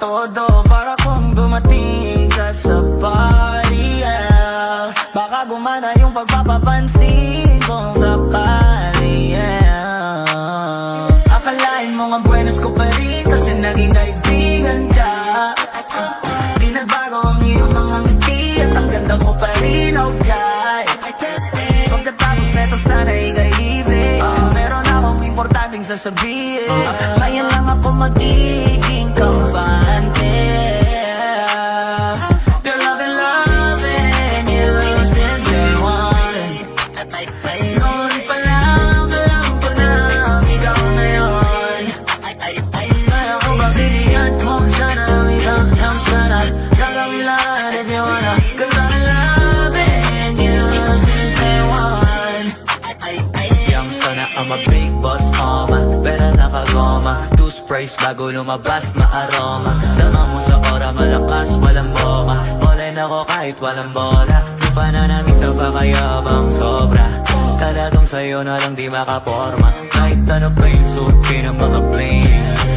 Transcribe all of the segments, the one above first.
todo para kung dumating ka sa party, yeah. Baka gumana yung pagpapapansin kung sakali, yeah. Akalain mo nga buenas ko pa rin kasi naging kaibigan ka. Di nagbago ang iyong mga ngiti at ang ganda mo pa rin, okay. Pagkatapos neto sana ikaibig, meron akong importanteng sasabihin. Ngayon lang ako magiging kampante. Girl, I've been loving you since day one. Noon pa lang, alam ko na ikaw na yun. Kaya ko ba binigyan mo sana ang isang chance na gagawin lahat if you wanna. Cause I've been loving you since day one. Youngster na I'm a big boss, pera nakagoma. Two sprays bago lumabas maaroma. Dama mo sa ora, malakas, walang boka. Online ako kahit walang bola. Di pa na namin napakayabang sobra. Talagang sa'yo na lang di makaporma. Kahit ano pa yung suot ng mga bling.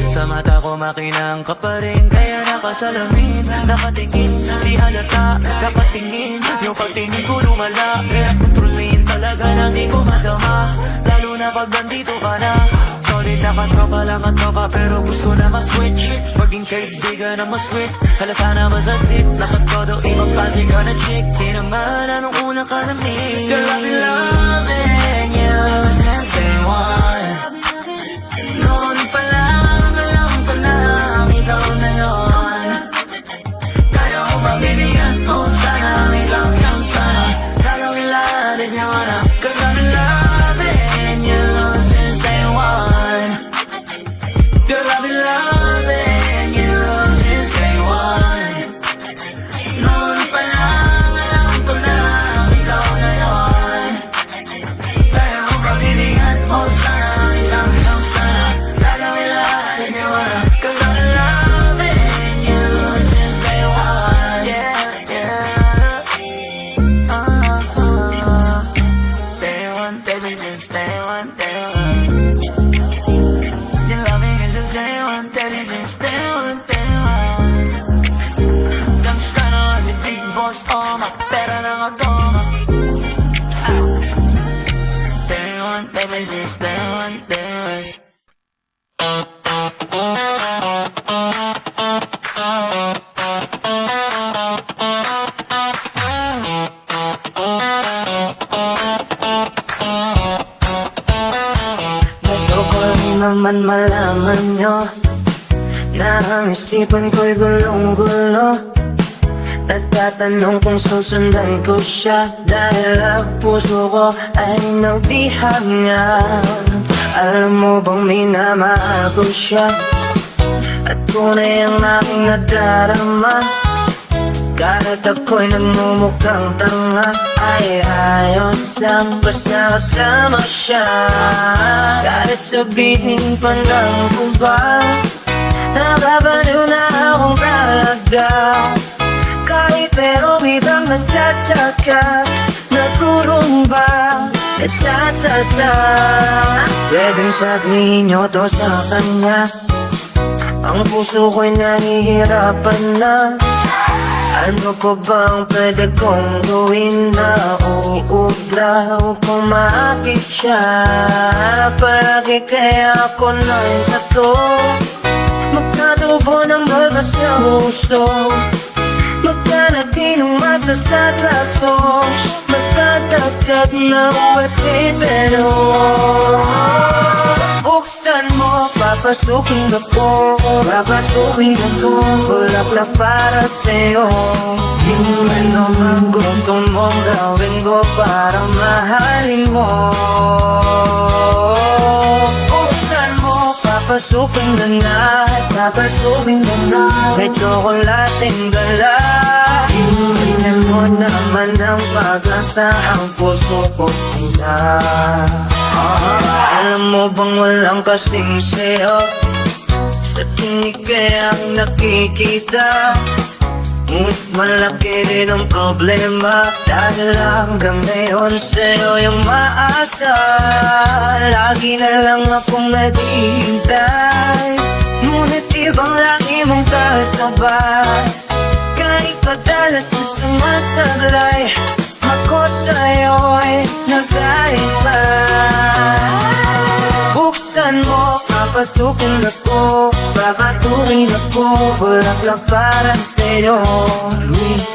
Sa mata ko makinang ka pa rin. Kaya nakasalamin, nakatingin, di halata, nakatingin. Yung pagtingin ko lumala, kaya kontrolin. Talaga lang di ko madama, lalo na pag nandito ka na. Solid na katropa lang at tropa, pero gusto na ma-switch. Maging kaibigan na ma-sweet, halata na masaglit. Lakat ko daw ipagpasi ka na chick. Di naman anong una ka na meet. Girl, I've been loving you since day one. Noon pa lang, alam ko na ikaw na yun. Kaya ko ba bibigyan mo sana ang isang chance na gagawin lahat if you wanna. Cause I've been loving you since day one. Girl, I've been loving you since day one. Noon pa lang, alam ko na ikaw na yun. Kaya ko ba bibigyan mo sana ang isang chance na gagawin lahat if you wanna. Cause I've been loving you since day one. Yeah, yeah. Day one, baby, since day one, day one. You're loving me since day one, baby, since day one, day one. Gangsta na ang big boss, pera na agoma. Day one, baby, since day one, day one. Gusto ko rin naman malaman nyo na ang isipan ko'y gulong-gulo. Nagtatanong kung susundan ko siya dahil ang puso ko ay nagbihag niya. Alam mo bang minamahal ko siya at tunay ang aking nadarama. Kahit ako'y nagmumukhang tanga ay ayos lang basta kasama siya. Kahit sabihin pa ng iba, nababaliw na akong talaga. Kahit pero biglang nagtsatsaga, nagurumba, nagsasasa. Pwedeng sabihin nyo to sa kanya, ang puso ko'y nahihirapan na. Ano ko bang pwede kong gawin na uubra upang maakit siya? Palagi kaya ako ng tato, magkatubo ng baga sa gusto, magkanatinong masasakasos, magkatagkat na uwapit pero buksan mo, papasukin ako, papasukin ako, bulaklak para sa'yo. Ano man gusto mong gawin ko para mahalin mo. Buksan mo, papasukin na na, papasukin na na, may tsokolating gala. Tingnan mo naman ang pag-asa, ang puso ko na. Alam mo bang walang kasing sayo, sa tinig kaya ang nakikita. Ngunit malaki rin ang problema, dahil hanggang ngayon sa'yo yung maasa. Lagi na lang akong naghihintay, ngunit ibang lagi lagi mong kasabay. Kahit madalas at sumasablay, ako sa'yo'y nagkaiba. Buksan mo, papatukin ako, babatuin ako, bulaklak para sa'yo.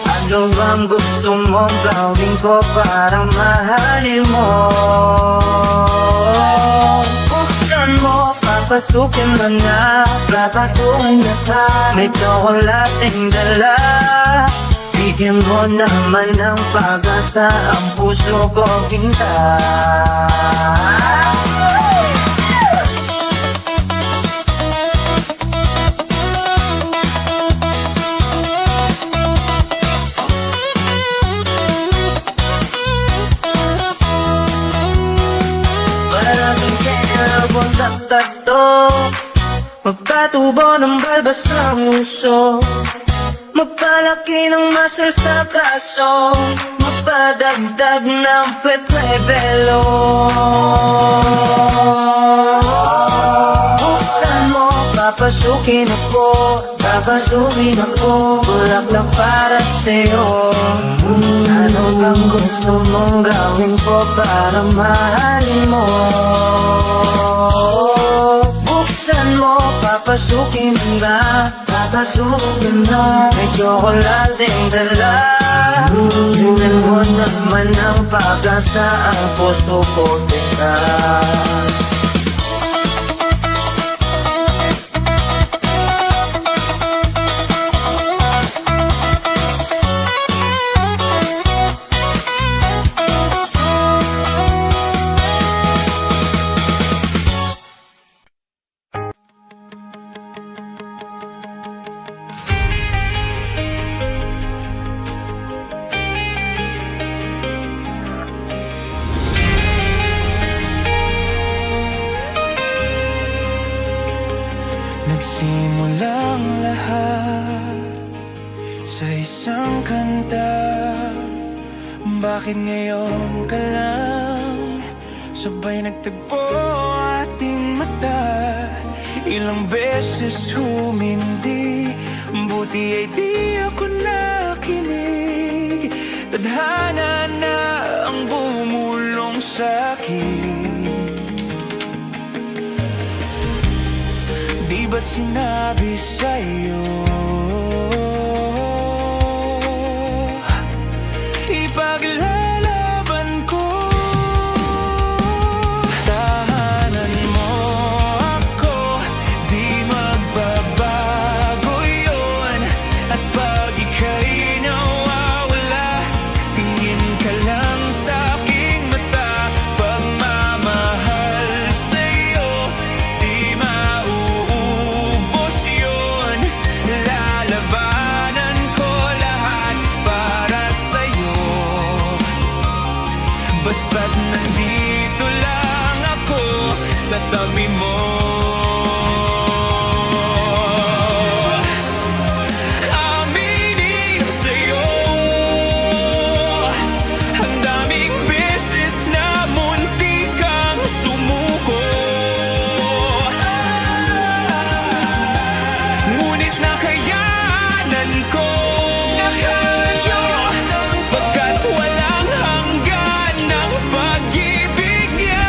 Ano bang gusto mong gawin ko para mahalin mo? Buksan mo, papatukin mo na, babatuin na ka, may tsokolating dala. Bigyan mo naman ng pag-asa ang puso ko pinta. Maraming kaya buntak to, magpatubo ng balbas ng uso, magpalaki ng muscles sa braso, magpadagdag ng pwede-belo. Buksan mo, papasukin ako, babasukin ako, bulaklak para sa'yo. Ano bang gusto mong gawin ko para mahalin mo? Buksan mo, papasukin na, papasukin na, may tsokolating dala. Tingnan mo naman ang pag-asa ang puso ko teka. Nagsimulang lahat sa isang kanta. Bakit ngayon ka lang sabay nagtagpo ating mata? Ilang beses humindi, buti ay di ako nakinig. Tadhana na ang bumulong sa'kin. Di ba't sinabi sa'yo ipaglalaban ko? Tahanan mo ako, di magbabago yun. At pag ika'y nawawala, tingin ka lang sa'king mata. Pagmamahal sa'yo, di mauubos yun. Lalabanan ko lahat para sa'yo, basta't nandito lang ako sa tabi mo. Aminin ko sa'yo, ang daming beses na muntik kang sumuko. Ngunit nakayanan ko, pagkat walang hanggan ng pag-ibig niya.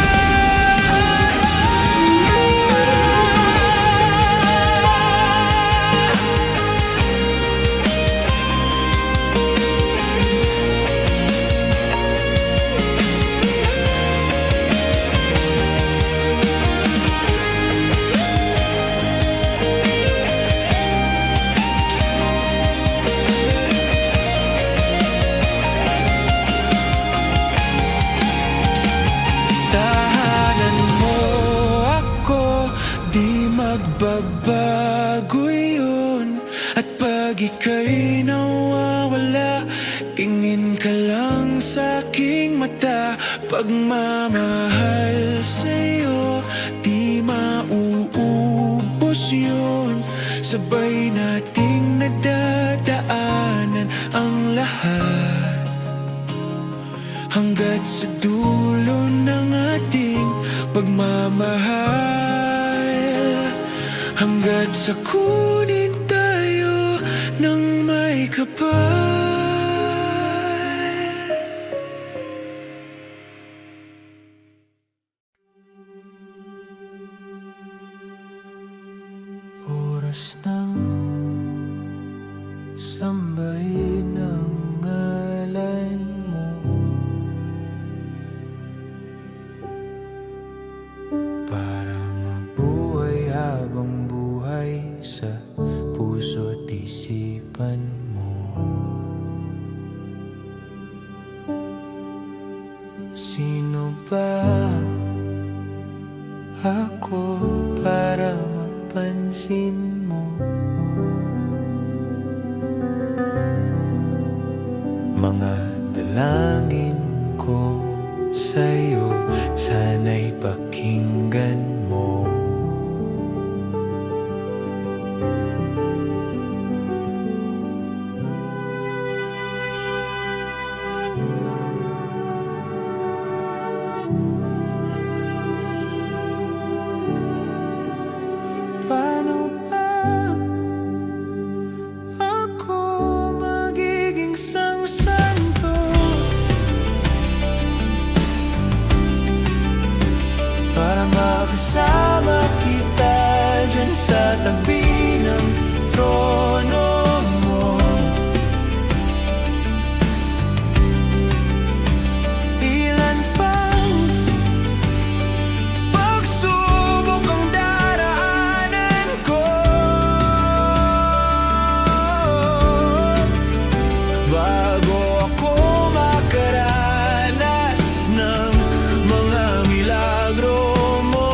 Tahanan mo ako, di magbabago yun. At pag ika'y nawawala, tingin ka lang sa'king mata. Pagmamahal sa'yo, di mauubos yun. Sabay nating nadadaanan ang lahat, hanggat sa dulo ng ating pagmamahal. Hanggat sa kunin sambahin ang ngalan mo. Para mabuhay habang buhay sa puso't isipan mo. Sino ba ako para mapansin mo? Mga dalangin ko sa'yo, sana'y pakinggan mo. Paano ba ako magiging santo para makasama kita dyan sa tabi ng trono mo? Ilan pang pagsubok ang daraanan ko bago ako makaranas ng mga milagro mo.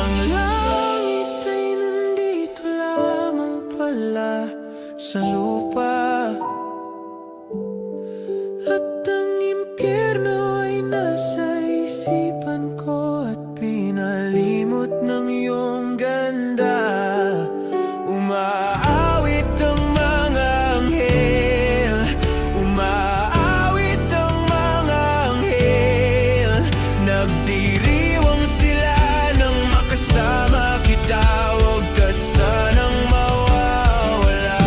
Ang langit ay nandito lamang pala sa lupa, at ang impyerno ay nasa isipan ko, at pinalimot ng iyong ganda. Umaawit ang mga anghel, umaawit ang mga anghel, nagdiriwang sila nang makasama kita. Huwag ka sanang mawawala.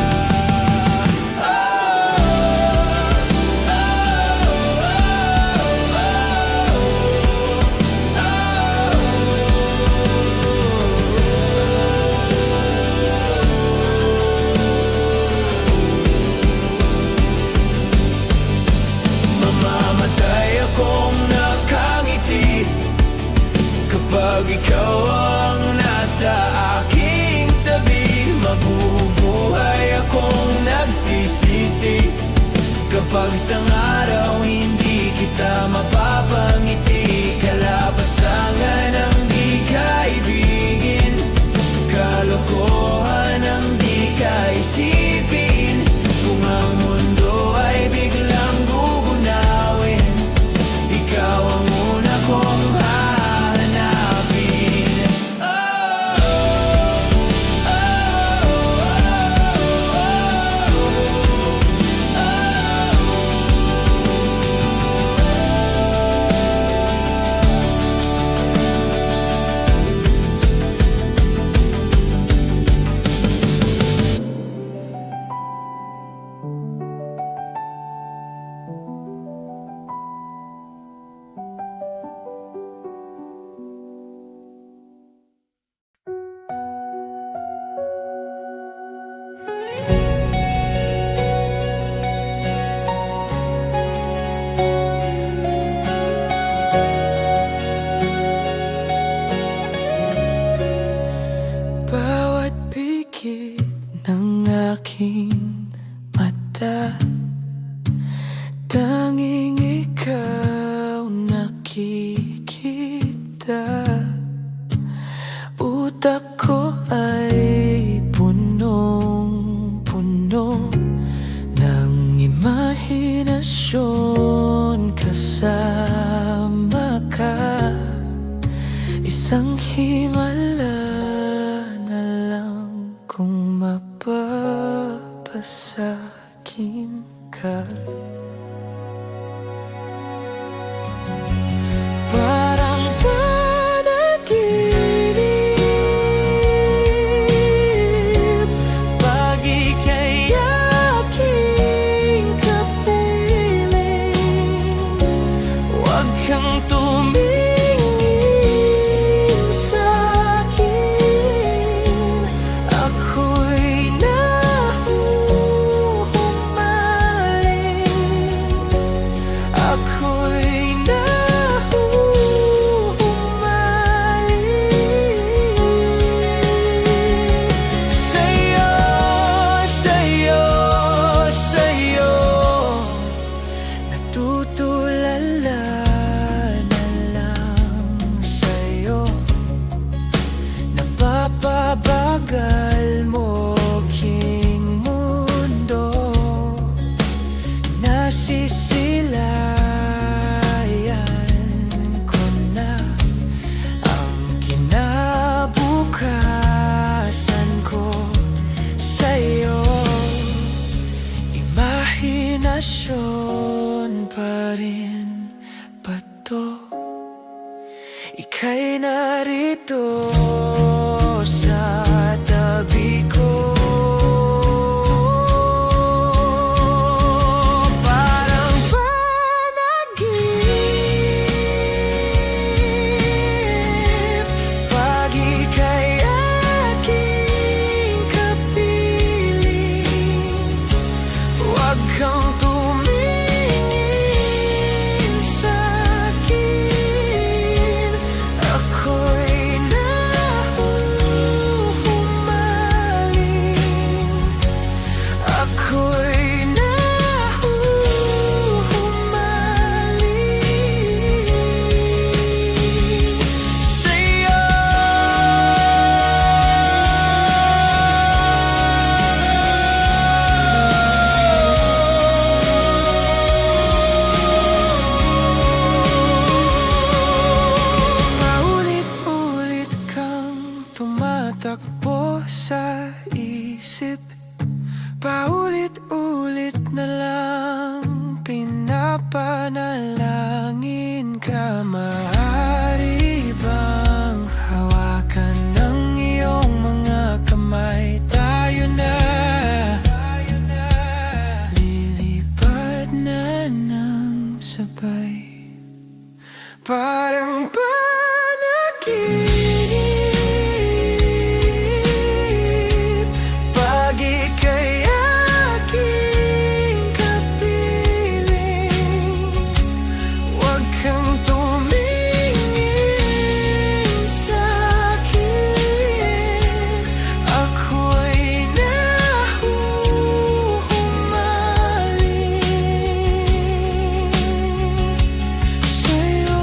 Mamamatay akong nakangiti kapag ikaw ang nasa aking tabi. Mabubuhay akong nagsisisi kapag isang araw hindi kita mapapangiti. Kalapastangan ang di kaibigin, kalokohan ang di kaisipin. Kung ang mundo ay biglang gugunawin, ikaw ang una kong hahanapin. Bawat pikit ng aking mata, tanging ikaw nakikita. Utak ko ay punong-puno ng imahinasyon. Kasama ka, isang himala na lang kung mapapasakin ka. Parang panaginip pag ika'y aking kapiling. Huwag kang tumingin sa'kin, tumatakbo sa isip. Paulit-ulit na lang pinapanalangin ka. Maaari bang hawakan ng iyong mga kamay? Tayo na lilipad na ng sabay. Parang panaginip pag ika'y aking kapiling. Huwag kang tumingin sa'kin, ako'y nahuhumaling sa'yo.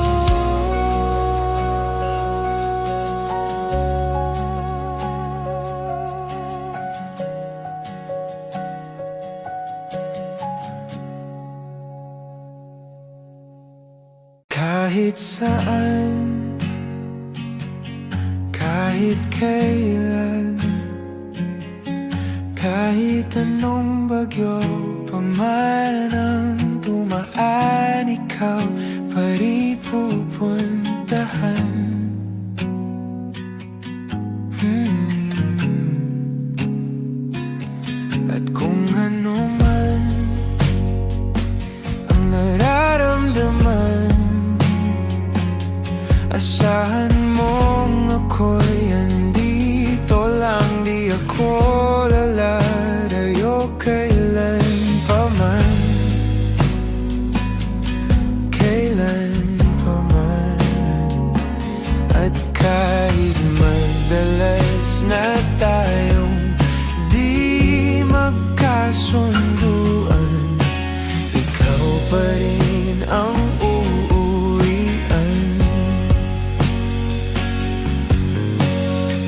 Kahit saan, kahit kailan, kahit anong bagyo pa man ang dumaan, ikaw pa rin pupuntahan. At kung ano man ang nararamdaman, asahan mong ako'y andito lang. Di ako lalayo kailan pa man, kailan pa man. At kahit madalas na tayong di magkasunduan, ikaw pa rin ang uuwian.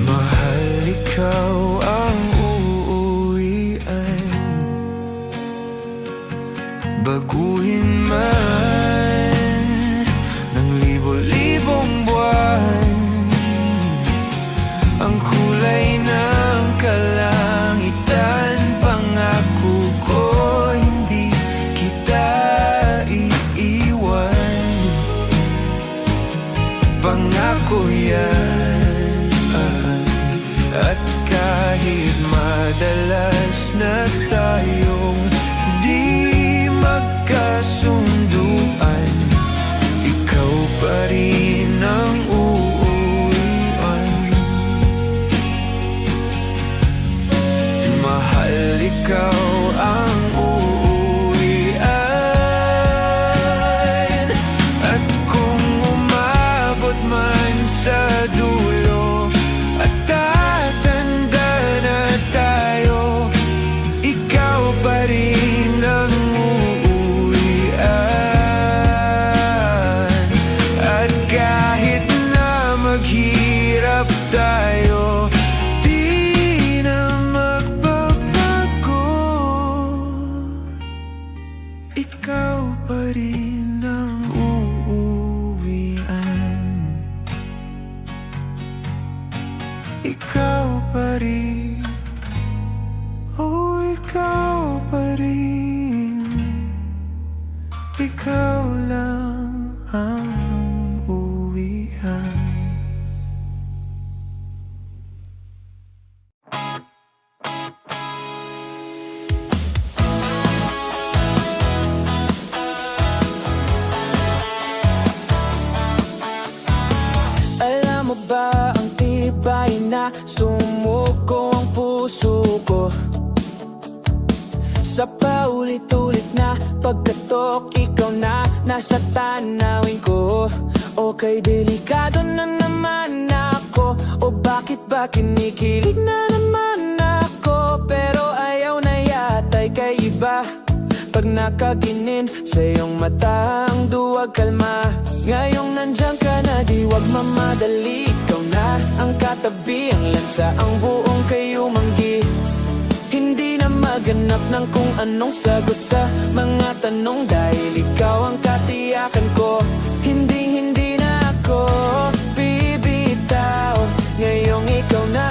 Mahal, ikaw ang uuwian. Baguhin man ng libo-libong buwan ang kulay ng kalangitan, pangako ko hindi kita iiwan. Pangako yan. At kahit madalas na tayong di magkasunduan, ikaw pa rin ang uuwian. Mahal, ikaw ang uuwian. At kung umabot man sa dulo at tatanda na tayo, ikaw pa rin ang uuwian. At kahit na maghirap tayo, di na magbabago, ikaw pa rin ang uuwian. Ikaw pa rin, oh ikaw pa rin. Ikaw lang ang uwian. Alam mo ba ang tibay na sumuko ang puso ko sa paulit-ulit na pagkatok, ikaw na nasa tanawin ko. Okay, delikado na naman ako, o bakit ba kinikilig na naman ako? Pero ayaw na yata'y kay iba pag nakaginin sa iyong mata ang duwag kalma. Ngayong nandyan ka na, di wag mamadali. Ikaw na ang katabi, ang lansa, ang buong kayumanggi. Hindi na maganap ng kung anong sagot sa mga tanong, dahil ikaw ang katiyakan ko. Hindi na ako bibitaw, ngayong ikaw na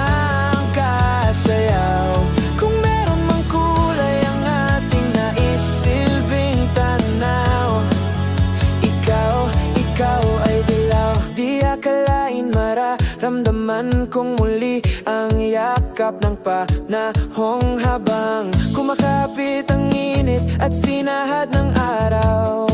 Naramdaman kong muli ang yakap ng panahong habang kumakapit ang init at sinahad ng araw.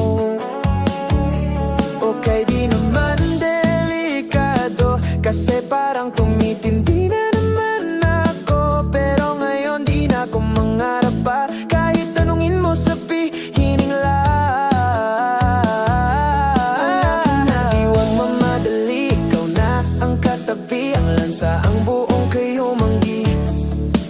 Okay, di naman delikado kasi parang tumitindi na naman ako. Pero ngayon di na ako mangarap pa kahit tanungin mo sabihin lang. Sa ang buong kayo manggi,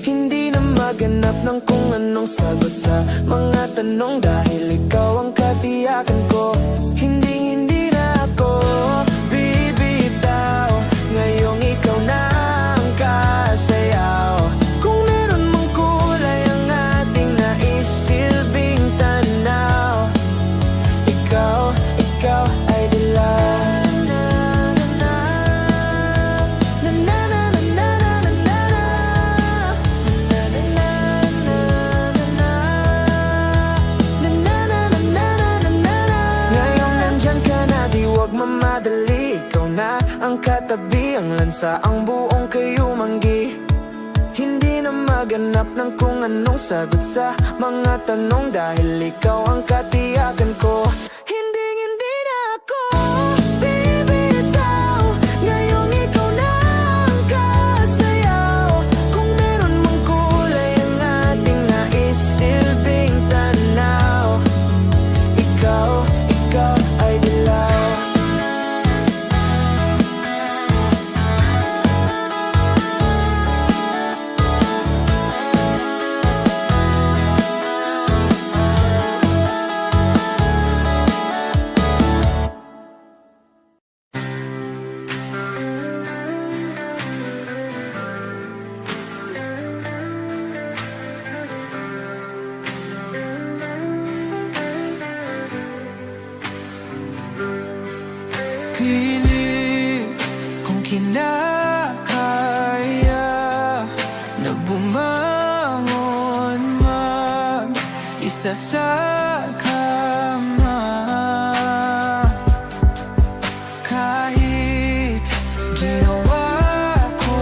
hindi na maganap ng kung anong sagot sa mga tanong dahil ikaw ang katiyakan ko. Hindi na ako bibitaw, ngayong ikaw na ang kasayaw. Kung meron mang kulay ang ating naisilbing tanaw, ikaw ay dilaw. Mamadali, ikaw na ang katabi, ang lansa, ang buong kayo manggi. Hindi na maganap ng kung anong sagot sa mga tanong dahil ikaw ang katiyakan ko. Hindi na ako bibitaw, ngayong ikaw na ang kasayaw. Kung meron mang kulay ang ating naisilbing tanaw, ikaw ay dilaw. Pilit kung kinakaya na bumangon mag-isa sa kama. Kahit ginawa ko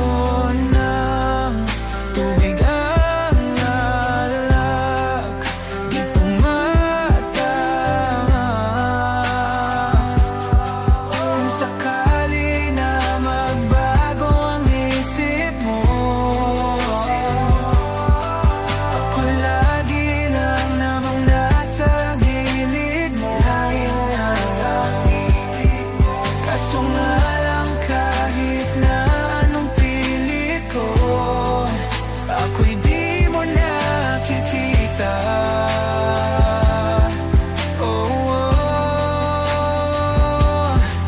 ng tubig ang alak, di tumatama. Kung sakali na magbago ang isip mo, ako lagi lang namang nasa gilid mo. Kaso nga lang kahit na anong pilit ko, ako'y di mo nakikita.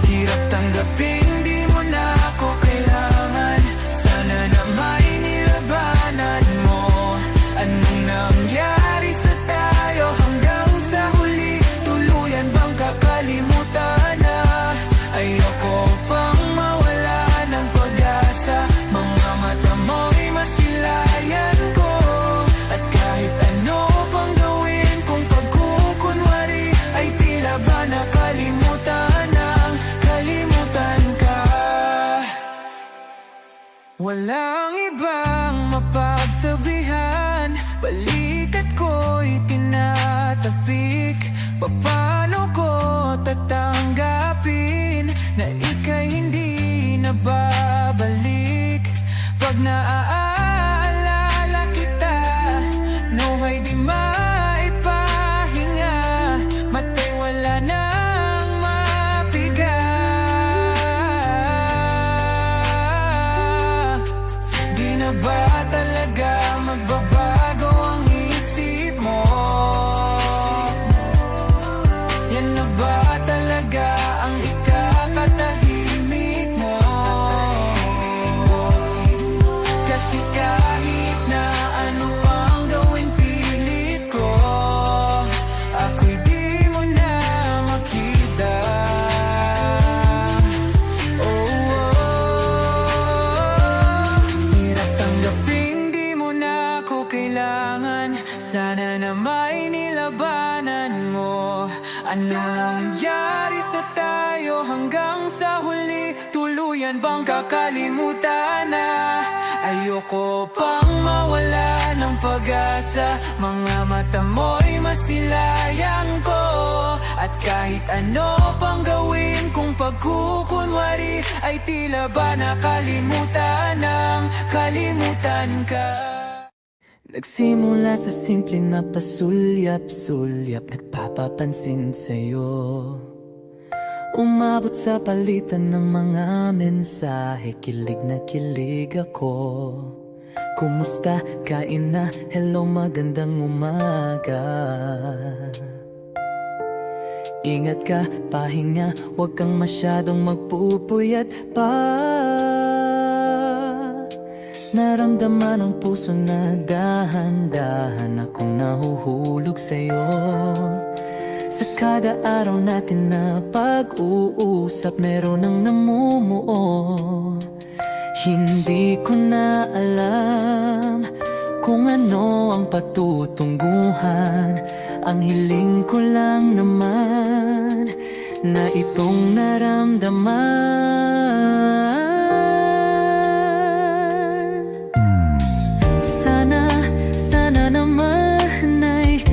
Hirap tanggapin, di mo na ako kailangan. Sana na may nilabanan mo. Anong nangyari sa tayo hanggang sa huli? Tuluyan bang kakalimutan na? Ayoko pang mawala ng pag-asa. Mga mata mo'y masilayan ko. At kahit ano pang gawin kung pagkukunwari, ay tila ba nakalimutan ka. Walang ibang mapagsabihan, balikat ko'y tinatapik. Paano ko tatanggapin na ika'y hindi na babalik? Pag naaalala kita, nawa'y di maipahinga. Mata'y wala nang mapiga. Di na ba talaga magbabago ang isip mo? Yan na ba talaga ang ikakatahimik mo? Kasi kahit na ano pang gawin pilit ko, ako'y di mo na makita. Hirap tanggapin, di mo na ako kailangan. Sana na may nilabanan mo. Ano nangyari sa tayo hanggang sa huli? Tuluyan bang makalimutan na. Ayoko pang mawala ng pag-asa. Mga mata mo'y masilayang ko. At kahit ano pang gawin kung pagkukunwari, ay tila ba nakalimutan ng kalimutan ka. Nagsimula sa simple na pasulyap-sulyap, nagpapapansin sa'yo. Umabot sa palitan ng mga mensahe, kilig na kilig ako. Kumusta? Kain na? Hello, magandang umaga. Ingat ka, pahinga, huwag kang masyadong magpupuyat pa. Naramdaman ang puso na dahan-dahan akong nahuhulog sa'yo. Sa kada araw natin na pag-uusap, meron ang namumuo. Hindi ko na alam kung ano ang patutunguhan. Ang hiling ko lang naman na itong naramdaman. Sana naman ay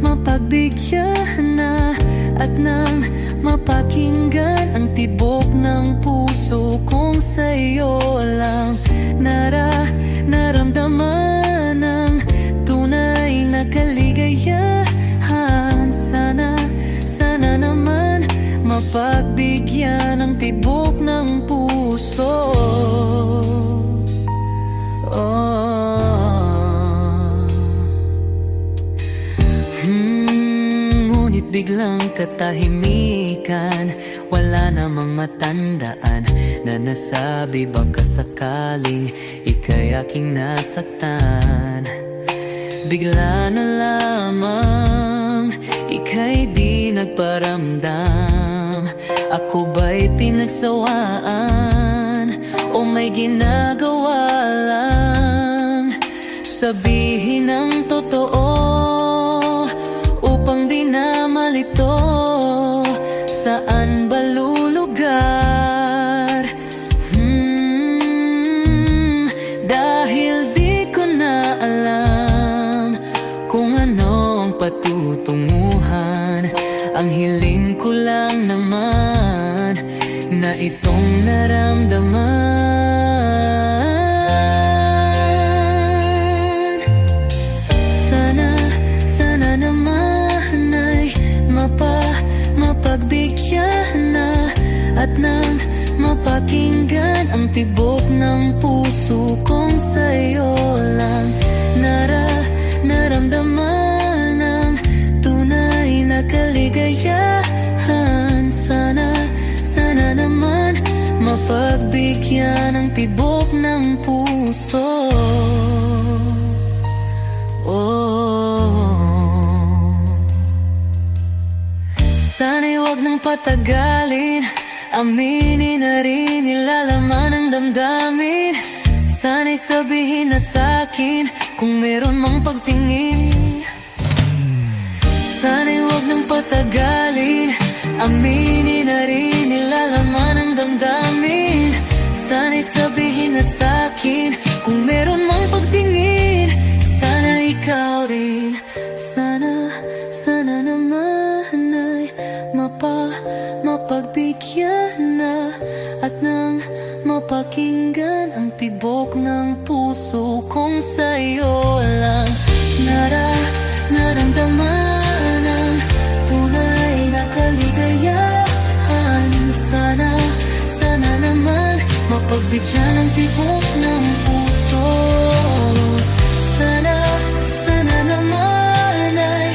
mapagbigyan na at nang mapakinggan ang tibok ng puso kong sa'yo lang naramdaman ang tunay na kaligayahan. Sana naman mapagbigyan ang tibok ng puso. Ngunit biglang katahimikan, wala namang matandaan na nasabi baka sakaling ika'y aking nasaktan. Bigla na lamang ika'y di nagparamdam. Ako ba'y pinagsawaan o may ginagawa lang? Sabihin ang totoo upang di na malito. Saan ba lulugar? Dahil di ko na alam kung ano ang patutunguhan. Ang hiling ko lang naman na itong naramdaman. Sana naman ay mapagbigyan na at nang mapakinggan ang tibok ng puso kong sa'yo lang naramdaman ang tunay na kaligayahan. Sana naman mapagbigyan ang tibok ng puso. Sana'y huwag nang patagalin, aminin na rin nilalaman ng damdamin. Sana'y sabihin na sa'kin kung meron mang pagtingin. Sana'y huwag nang patagalin, aminin na rin nilalaman ng damdamin. Sana'y sabihin na sa'kin kung meron mang pagtingin. Sana ikaw rin, sana naman ay mapagbigyan na at nang mapakinggan ang tibok ng puso kong sa'yo lang naramdaman ang tunay na kaligayahan. Sana naman mapagbigyan ang tibok ng puso. Sana naman ay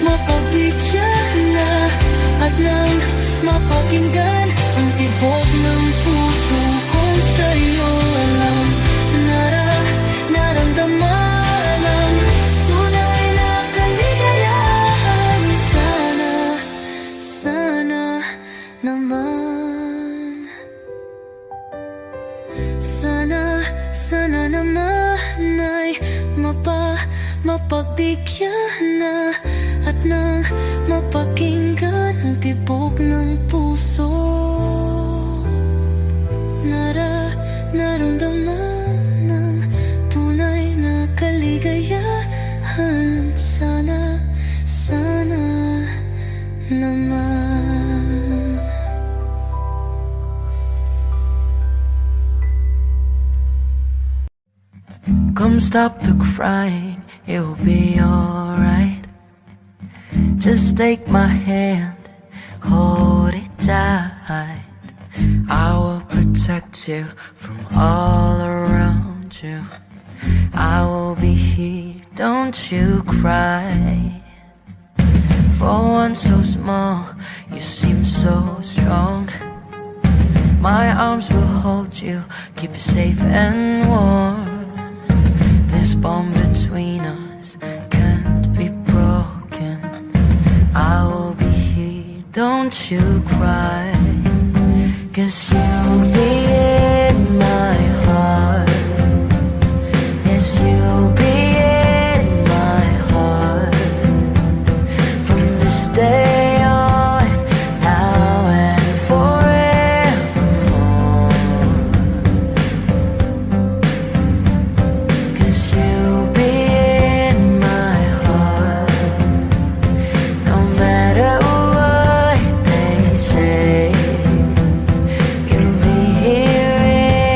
mapagbigyan na at nang mapakinggan ang tibok ng puso kong sa'yo lang naramdaman ang tunay na kaligayahan. Sana naman, sana naman ay mapagbigyan na at nang mapakinggan ang tibok ng puso. naramdaman ng tunay na kaligayahan. Sana, sana naman. Come stop the crying, it will be alright. Just take my hand, hold it tight. I will protect you from all around you. I will be here, don't you cry. For one so small, you seem so strong. My arms will hold you, keep you safe and warm. This bond between us can't be broken. I will be here, don't you cry. 'Cause you'll be in my heart. Yes, you'll be in my heart. From this day on, now and forevermore. 'Cause you'll be in my heart. No matter what they say, you'll be here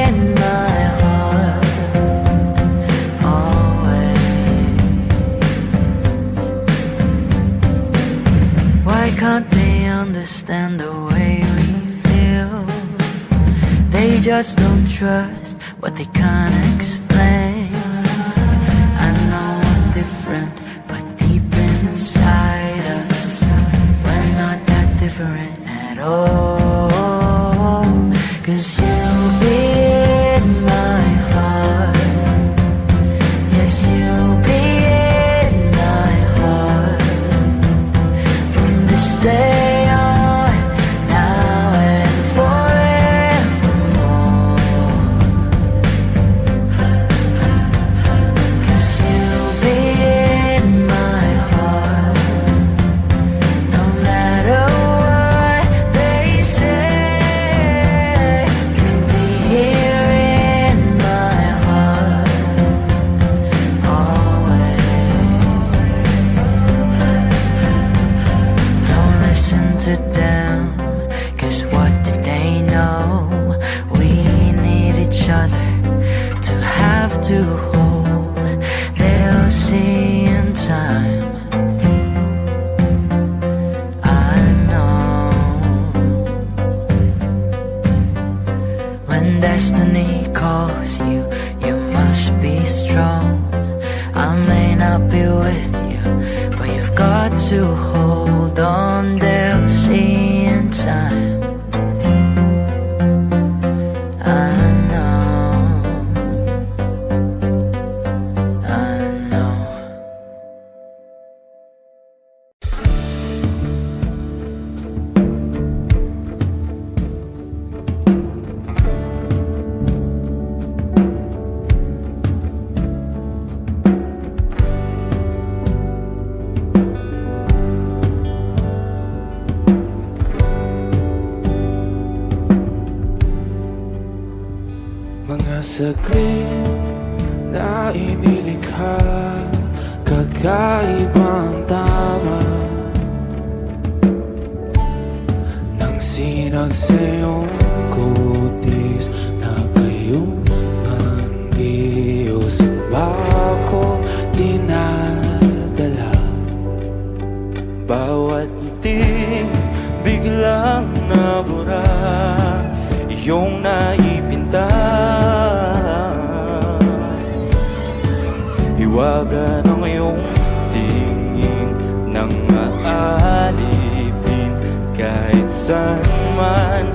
in my heart always. Why can't they understand the way we feel? They just don't trust what they can't explain. I know we're different, but deep inside us, we're not that different at all. 'Cause you'll be in my heart. Yes, you'll be in my heart. From this day on, now and forevermore. 'Cause you'll be in my heart. No matter what they say, you'll be here in my heart always. Don't listen to them, 'cause what did they know? We need each other to have to hold. They'll see in time, I know. When destiny calls you, you must be strong. I may not be with you, but you've got to hold on. They'll see in time, I know, I know. Mga saglit na inilikha, kakaibang tama nang sinag sa iyong kutis na kayong ang Diyos ang bako dinadala. Bawat itim biglang nabura, iyong naipinta. Hiwaga ng iyong tingin nang aalipin kahit saan man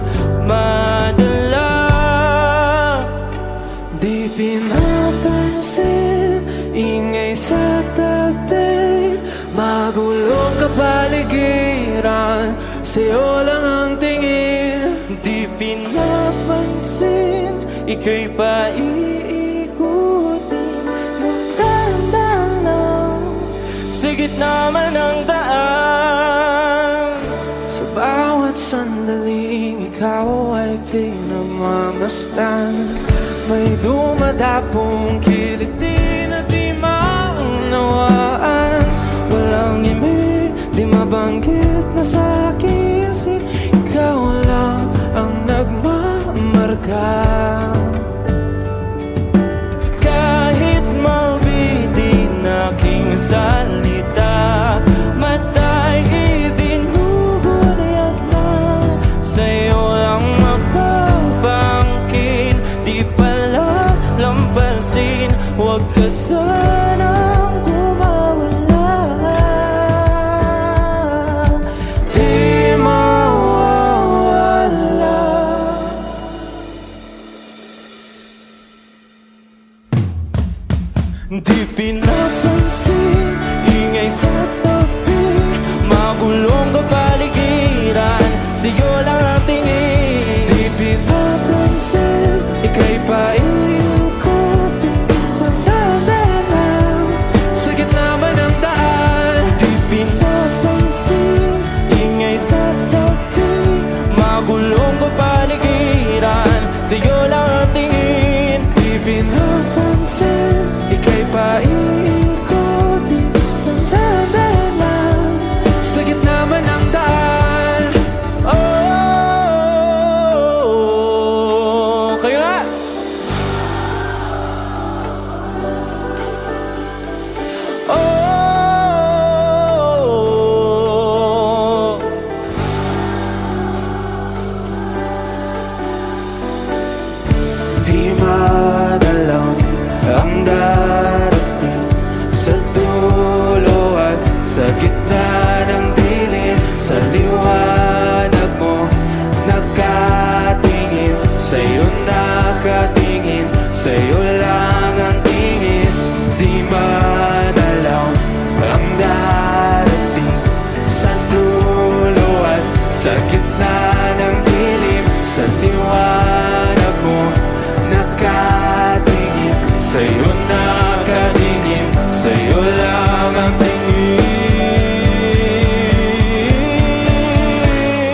madala. Di pinapansin, ingay sa tabi, magulong kapaligiran, sa'yo lang ang tingin. Di pinapansin, ika'y paiikutin ng dahan-dahan lang sa gitna man ng daan. Sa bawat sandaling ikaw ikaw ay pinagmamasdan. May dumadapong kiliti na di maunawaan. Walang ibig, di mabanggit na sa akin, kasi ikaw lang ang nagmamarka. Kahit mabitin aking salita, mata'y ibinubunayag na sa'yo lang magpapangkin. Di pala lampasin, huwag ka sanang kumawala. Di mawawala. Di pinapansin, ingay sa tabi, magulong kapaligiran, sa'yo lang ang tingin. Di pinapansin, ika'y paikutin ng daan, sa gitna man ng daan. Di pinapansin, ingay sa tabi, magulong kapaligiran, sa'yo lang ang tingin. Di pinapansin, ika'y paikutin ng daan, sa gitna man ng daan. Oh, kayo nga! Oh, di madalaw ang darating sa dulo at sa gitna ng dilim. Sa liwanag mo nakatingin, sa'yo nakatingin, sa'yo lang ang tingin. Di madalaw ang darating sa dulo at sa gitna ng dilim. Sa liwanag mo nakatingin, sa'yo nakatingin, sa'yo lang ang tingin.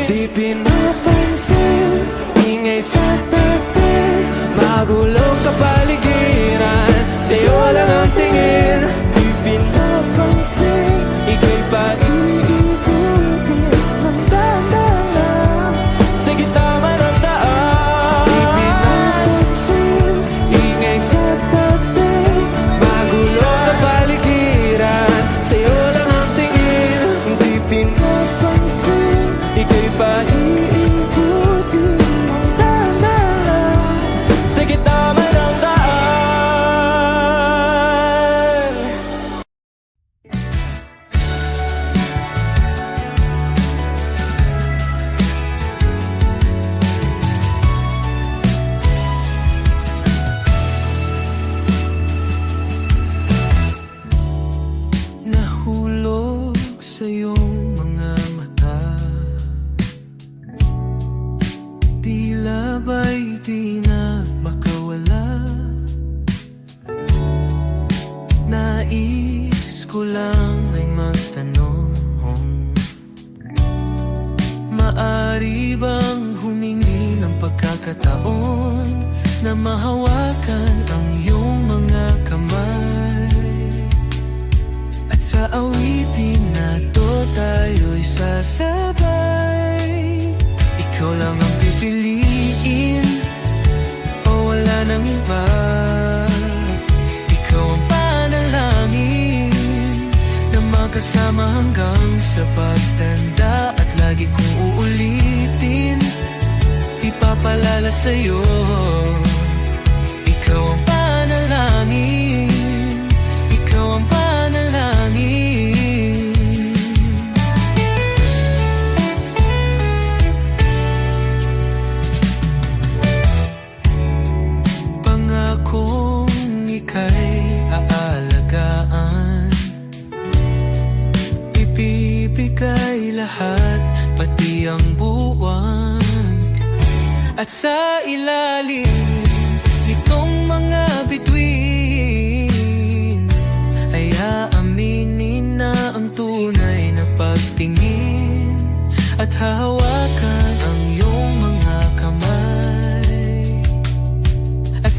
Di pinapansin, ingay sa tabi, magulong kapaligiran, sa'yo lang ang tingin. Di pinapansin, ika'y paikutin ng daan, sa gitna man ng daan. Di pinapansin, ingay sa tabi, magulong kapaligiran, sa'yo lang ang tingin. Di pinapansin, ika'y paikutin ng daan, sa gitna man ng daan. Nahulog sa iyong mga mata, tila ba'y di na makawala. Nais ko lang ay magtanong, maari bang humingi ng pagkakataon na mahawakan ang iyong mga kamay? At sa awitin na to tayo'y sasabay. Ikaw lang ang pipiliin, o wala nang iba. Ikaw ang panalangin na magkasama hanggang sa pagtanda. At lagi kong uulitin, ipapalala sa'yo, ikaw ang panalangin, ikaw ang panalangin. Pangakong ika'y aalagaan, ibibigay lahat, pati ang buwan. At sa ilalim nitong mga bituin ay aaminin na ang tunay na pagtingin, at hahawakan ang iyong mga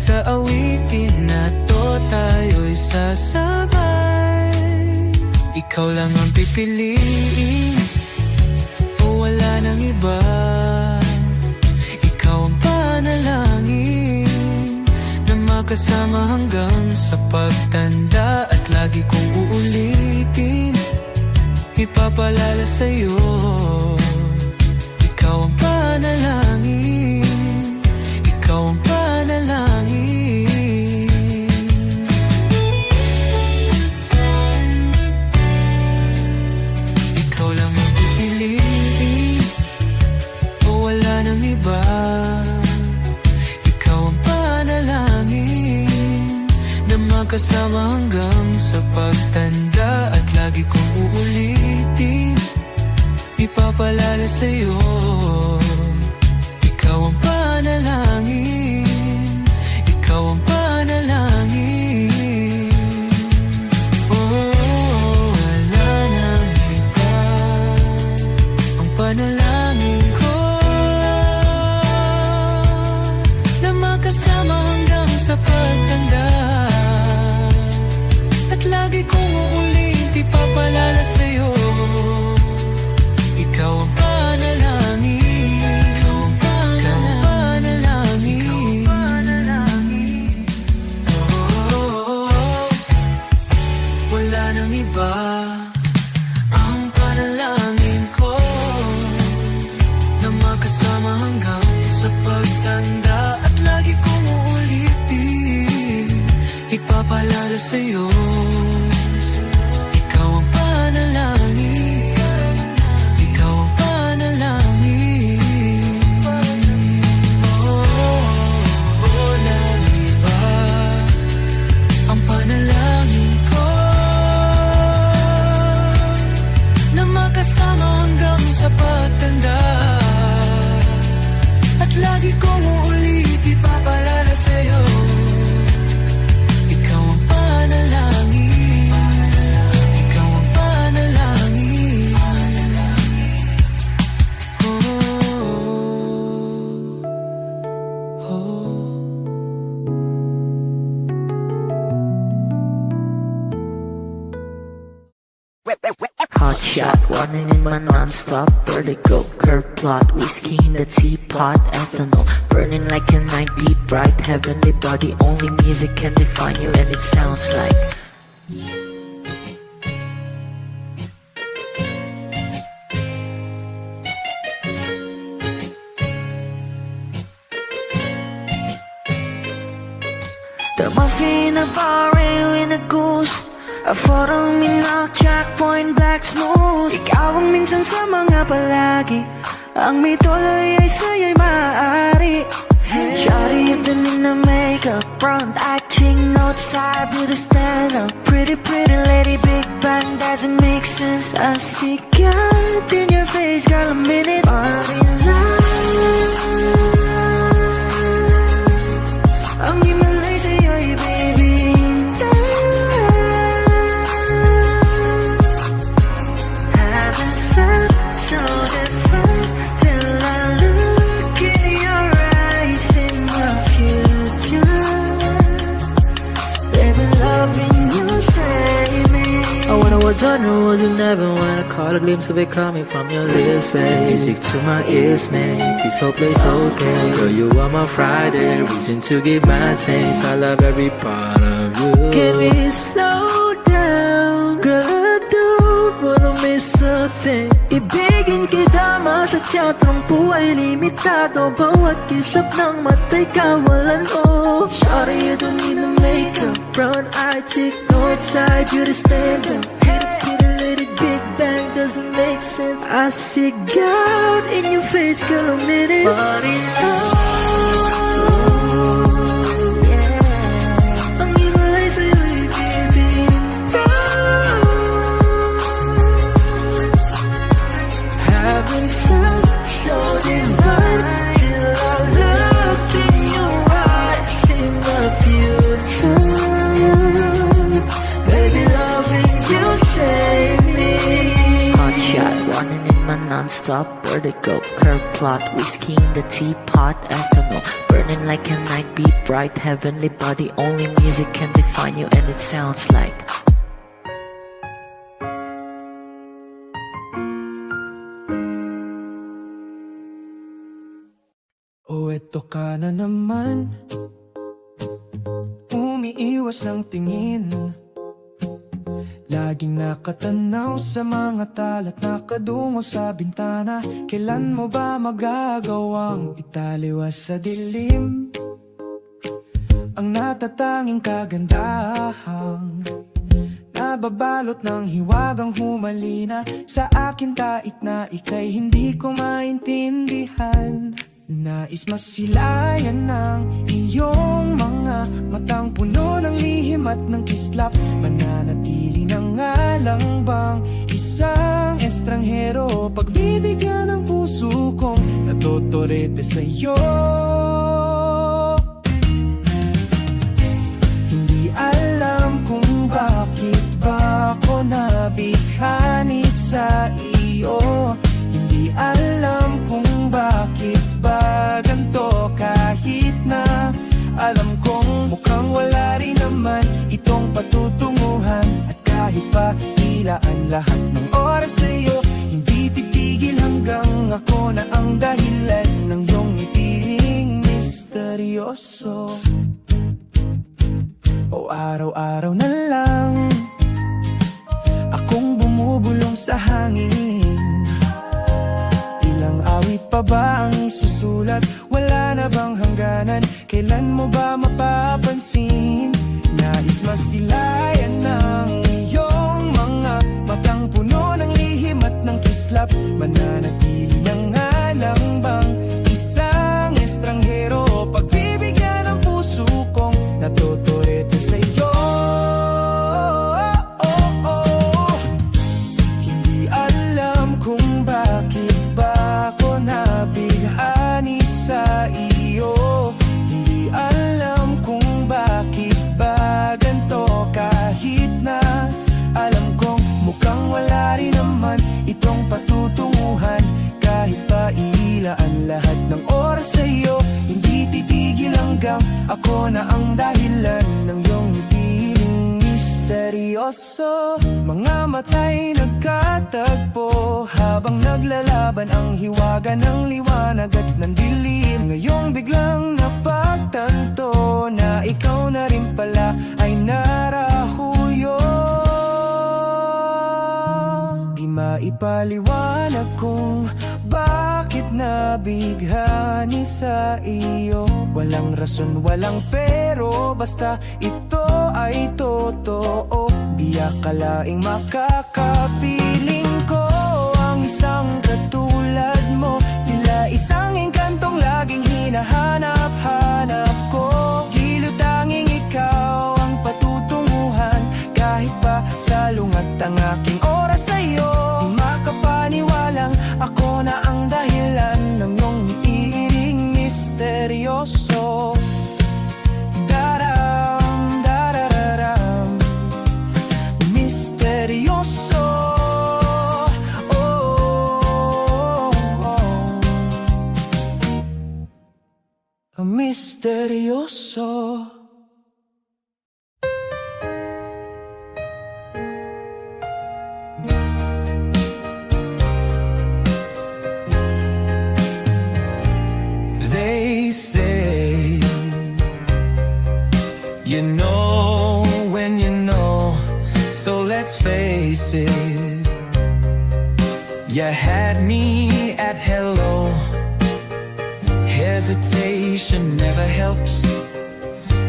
Sa awitin na to tayo'y sasabay. Ikaw lang ang pipiliin, o wala nang iba. Ikaw ang panalangin na makasama hanggang sa pagtanda. At lagi kong uulitin, ipapalala sa'yo. Ikaw ang panalangin, ikaw ang panalangin. Ikaw lang ang pipiliin, o wala nang iba. Ikaw ang panalangin na makasama hanggang sa pagtanda. At lagi kong uulitin, ipapalala sa'yo. Ikaw ang panalangin, ikaw ang panalangin. Oh, wala nang iba, ang panalangin ko na makasama hanggang sa pagtanda. At lagi kong uulit, ipapalala sa'yo. Ikaw ang panalangin, ikaw ang panalangin, ikaw ang panalangin. Oh, wala nang iba, ang panalangin ko na makasama hanggang sa pagtanda. At lagi kong uulitin, ipapalala sa'yo. Ikaw ang panalangin, ikaw ang panalangin. Walang iba, ang panalangin ko na makasama hanggang sa pagtanda. At lagi kong uulit, ipapalala sa'yo. Ikaw ang panalangin, ikaw ang panalangin. Oh, oh. Hot shot, running in my non-stop vertigo. Curve plot, whiskey in the teapot, ethanol burning like a night, beat bright, heavenly body. Only music can define you, and it sounds like the muffin, a bar, in a goose. A photo, minnock, checkpoint, black smooth. Ikaw ang minsan sa mga palagi, ang may tuloy ay sa'yo'y maaari. Shawty, you've been in the makeup, front acting, notes, I beauty stand up. Pretty, pretty lady, big bang, doesn't make sense. I see God in your face, girl, a minute. Ang himalay sa'yo'y baby, haven't felt so different till I look in your eyes in the future. Baby, loving you save me. I wonder what genre was in heaven when I caught a glimpse of it coming from your lips, babe. Music to my ears, make this whole place okay. Girl, you are my Friday, reaching to give my taste. I love every part of you. Can we slow down, girl? I don't wanna miss a thing. Ibigin kita, sa teatrong buhay limitado. Bawat kisap ng mata'y kawalan, oh. Shawty, you don't need no makeup, brown eye chick, north side, beauty stand up. Pretty lady, big bang, doesn't make sense. I see God in your face, girl, a minute. But in ang himalay sa'yo'y baby, haven't felt so divine till I look in your eyes in the future. Baby, loving you save me. Hot shot, running in my non-stop vertigo. Curve plot, whiskey in the teapot, ethanol burning like a night beat, bright heavenly body. Only music can define you, and it sounds like O eto ka na naman, umiiwas ng tingin, laging nakatanaw sa mga talat, nakadungo sa bintana. Kailan mo ba magagawang italiwas sa dilim ang natatanging kagandahang nababalot ng hiwagang humalina sa akin, tait na ika'y hindi ko maintindihan. Nais masilayan ng iyong mga matang puno ng lihim at ng kislap. Mananatili na nga lang bang isang estranghero, pagbibigyan ng puso kong natotorete sa'yo. Hindi alam kung bakit ba ako nabighani sa iyo. Hindi alam kung bakit ba ganito, kahit na alam kong mukhang wala rin naman itong patutunguhan. At kahit pa ilaan lahat ng oras sa'yo, hindi titigil hanggang ako na ang dahilan ng iyong ngitiing misteryoso. O araw-araw na lang akong bumubulong sa hangin. Ilang awit pa ba ang isusulat? Wala na bang hangganan? Kailan mo ba mapapansin? Nais masilayan ng iyong mga matang puno ng lihim at ng kislap. Mananatili na nga lang bang isang estranghero, pagbibigyan ng puso kong natotorete sa'yo. Hindi alam kung bakit ba ako nabighani sa iyo. Hindi alam kung bakit ba ganito, kahit na alam kong mukhang wala rin naman itong patutunguhan. Kahit pa ilaan lahat ng oras sa'yo, hindi titigil hanggang ako na ang dahilan ng iyong ngitiing misteryoso. Mga mata'y nagkatagpo habang naglalaban ang hiwaga ng liwanag at ng dilim. Ngayong biglang napagtanto na ikaw na rin pala ay narahuyo. Di maipaliwanag kung bakit nabighani sa iyo. Walang rason, walang pero, basta ito ay totoo. Di akalaing makakapiling ko ang isang katulad mo. Tila isang engkantong laging hinahanap-hanap ko. Giliw tanging ikaw ang patutunguhan, kahit pa salungat ang aking oras sa'yo. Di makapaniwalang ako na ang dahilan ng iyong ngitiing misteryoso. Daram, darararam, misteryoso. Misteryoso. They say you know when you know, so let's face it. You had me at hello. Hesitation never helps.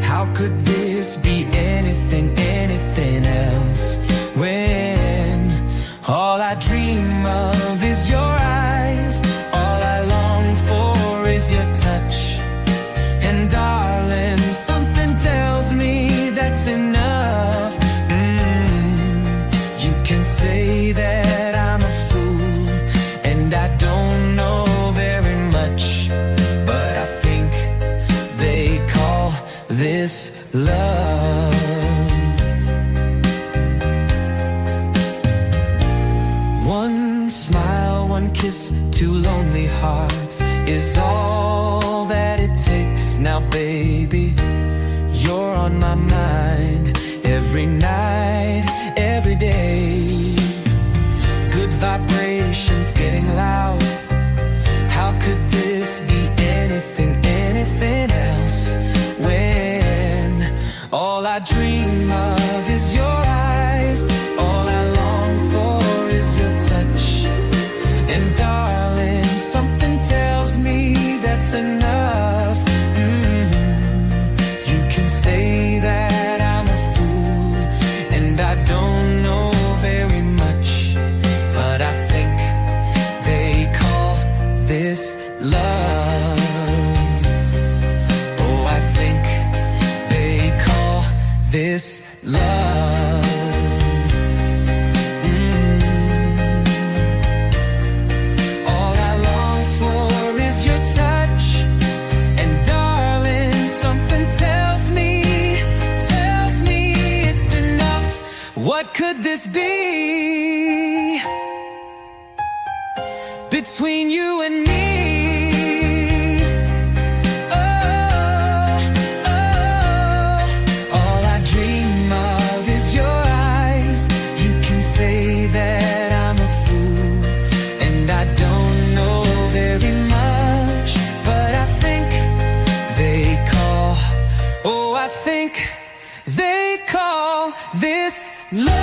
How could this be anything, anything else? When all I dream of is your eyes, all I long for is your touch. And darling, something tells me that's enough. You can say that I'm a fool and I don't know very much, but I think they call this love. One smile, one kiss, kiss, two lonely hearts is all that it takes. Now baby, you're on my mind every night, every day. Good vibrations getting loud. How could this be anything, anything else? When all I dream of is your eyes, all I long for is your touch. And darling, something tells me that's enough. You can say that I'm a fool, and I don't know very much, but I think they call this love. Oh, I think they call this love. All I long for is your touch, and darling, something tells me it's enough. What could this be between you and me? All I dream of is your eyes. You can say that I'm a fool, and I don't know very much, but I think they call, oh, I think they call this love.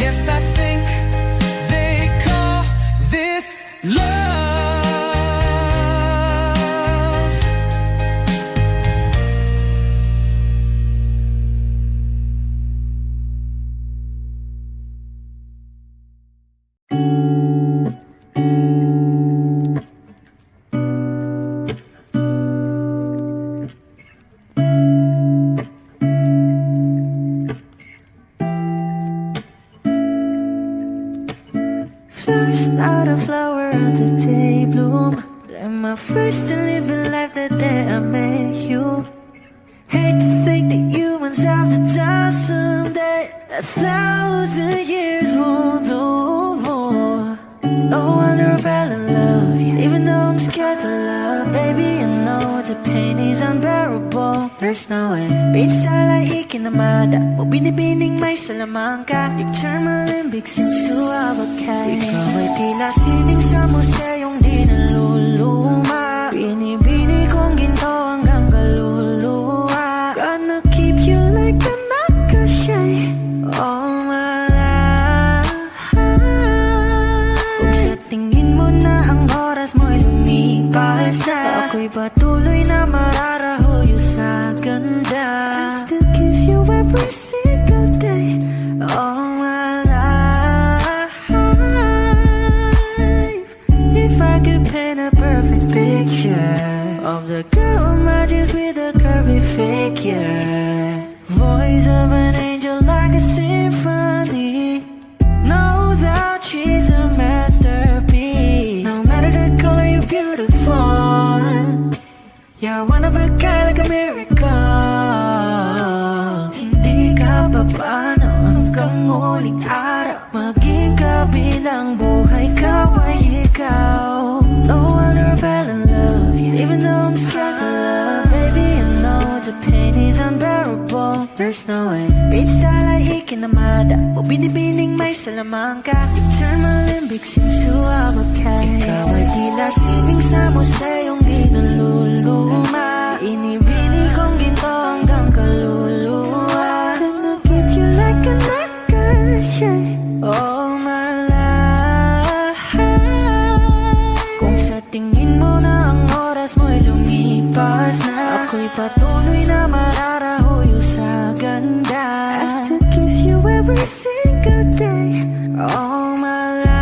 Yes, I think they call this love. Flowers, not a flower on the day bloom. Like my first to live in life the day I met you. Hate to think that humans have to die someday. 1,000 years won't know more. No wonder I fell in love, yeah. Even though I'm scared to love, baby, I know the pain is unbearable. There's no way. Pinsan lang ikinamada o binibining may salamangka. You turn my limbics into avocado. Ikaw ay tila sining sa museyong di naluluma. Binibini kong ginto hanggang kaluluwa. Gonna keep you like a nakashay all my life. Kung sa tingin mo na ang oras mo'y lumipas na, ako'y patuloy na mararahuyo sa ganda. I still kiss you every single day all my life. If I could paint a perfect picture of the girl on my dreams with a curvy figure, voice of an angel like a symphony, no doubt she's a masterpiece. No matter the color, you're beautiful. You're one of a kind, like a miracle. Hindi ka papaano hanggang muling araw. Maging kabilang buhay ka ay ikaw. No wonder I fell in love, yeah. Even though I'm scared to love, baby, I know the pain is unbearable. There's no way. Pinsan lang ikinamada o binibining may salamangka. You turn my limbics into avocado. Ikaw ay tila sining sa museyong di naluluma. Inibini kong ginto hanggang kaluluwa. Gonna keep you like a nakashay all my life. Kung sa tingin mo na ang oras mo'y lumipas na, ako'y patuloy na mararahuyo sa ganda. I still kiss you every single day all my life.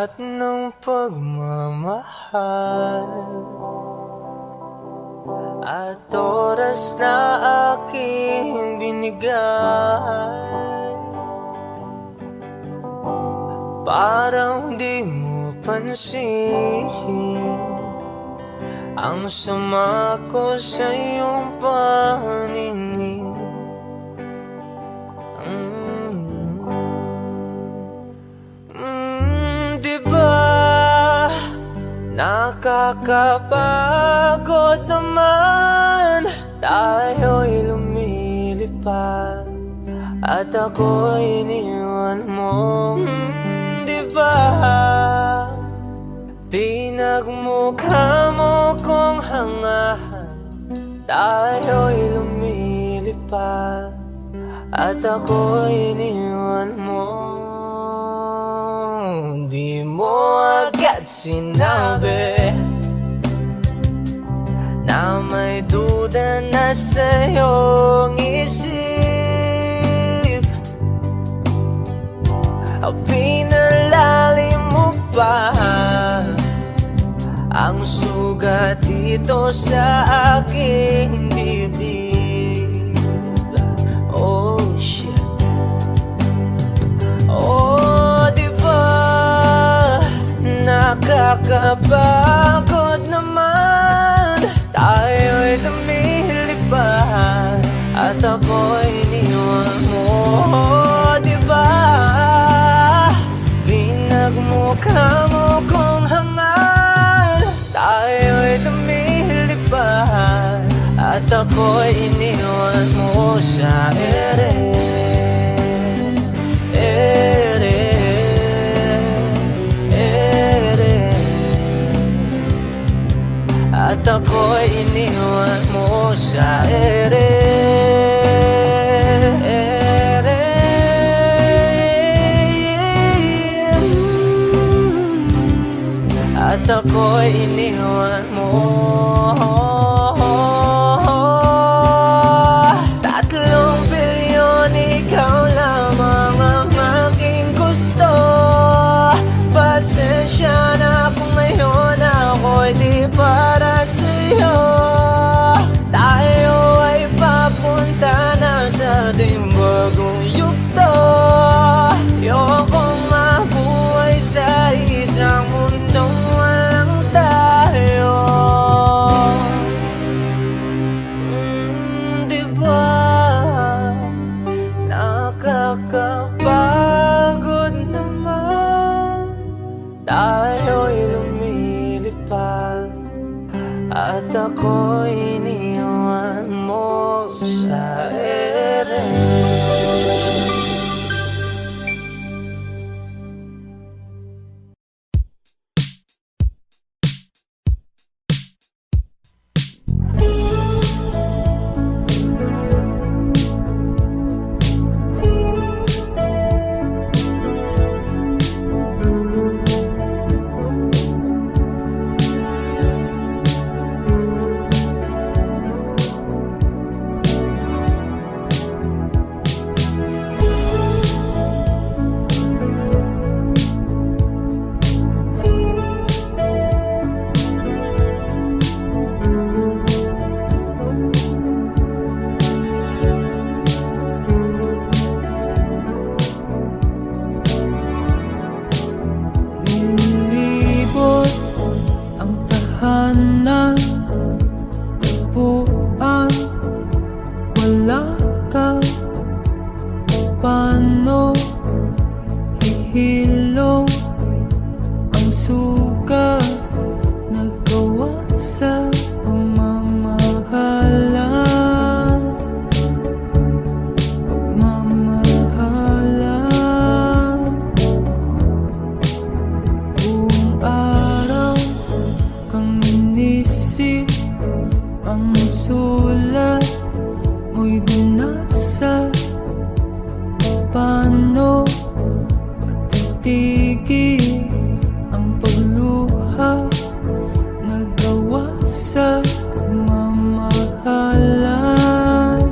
lahat ng pagmamahal at oras na aking binigay. Parang di mo pansin ang sama ko sa iyong paninig. Diba nakakapagod naman, tayo'y lumilipad at ako'y iniwan mo. Diba pinagmukha mo kong hangahan, tayo'y lumilipad at ako'y iniwan mo. Di mo agad sinabi na may duda na sa iyong isip. Pinalalim mo pa ang sugat dito sa aking dibdib. Oh shit. Oh, diba nakakapagod naman, tayo'y lumilipad at ako'y iniwan mo. Diba pinagmukha mo kong hangal, tayo'y lumilipad at ako'y iniwan mo sa ere. At ako'y iniwan mo sa ere. At ako'y iniwan mo. 3 bilyon, ikaw lamang ang aking gusto. Pasensya na kung ngayon ako'y di para sa'yo. Tayo ay papunta na sa ating bagong yugto. Ayokong mabuhay sa isang mundong walang tayo. Diba nakakapagod naman, tayo'y lumilipad at ako'y iniwan mo sa ere. Nilibot ang tahanan, buwan, wala ka. Paano hihilong ang sugat nagawa sa pagmamahalan? Buong araw kang inisip, ang sulat mo'y binasa. Paano patitigil ang pagluha nagawa sa pagmamahalan?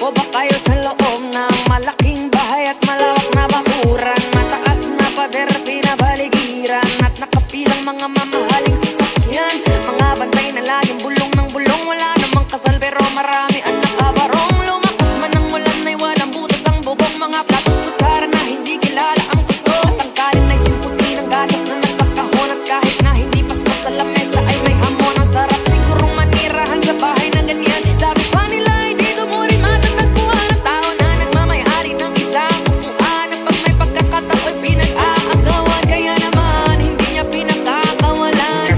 O ba kayo sa loob ng malaking bahay at malawak na bakuran? Mataas na pader, pinabaligiran at nakapilang mga mamahaling sasakyan. Mga bantay na laging bulong ng bulong, wala namang kasal pero marami ang nakabarong. Lumakas man ang ulan ay walang butas ang bubong, mga plato at kutsara na hindi kilala ang kuto. At ang kanin ay simputi ng gatas na nasa kahon, at kahit na hindi pasko sa lamesa ay may hamon. Ang sarap sigurong manirahan sa bahay na ganyan. Sabi pa nila ay dito mo rin matatagpuan ang tao na nagmamayari ng isang upuan. At pag may pagkakatao'y pinag-aagawan, kaya naman hindi niya pinagkakawalan.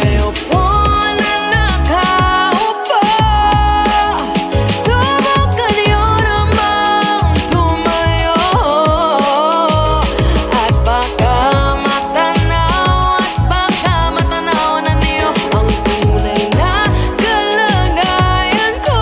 Pero po na nakaupo, subukan niyo namang tumayo. At baka matanaw na niyo ang tunay na kalagayan ko.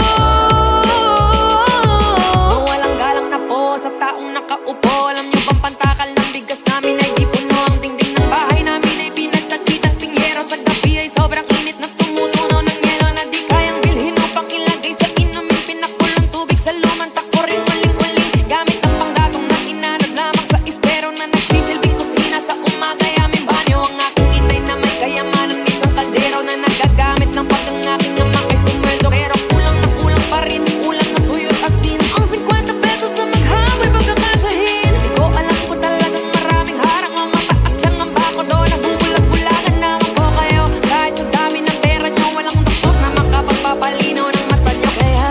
Walang galang na po sa taong nakaupo. Alam niyo bang pantakal ng bigas namin ay di puno? Ang dingding ng bahay namin ay pinagtagpitang pingyero. Sa gabi ay sobrang init na tumutunaw ng yelo na di kayang bilhin upang ilagay sa inumin. Pinakulong tubig sa lumang takurin uling-uling gamit ang panggatong na inanod lamang sa espero na nagsisilbing kusina sa umaga ay aming banyo. Ang aking inay na may kayamanan, isang kaldero na nagagamit ng pag ang aking ama ay sumweldo. Pero kulang na kulang pa rin, ulam na tuyo at asin. Ang 50 pesos sa maghabol pagkakasyahin. Di ko alam kung talagang maraming harang o mataas lang ang bako doon. Nabubulag-bulagan lamang po kayo. Kahit sa dami ng pera nyo, walang doktor na makapagpapalinaw ng mata nyo. Kaya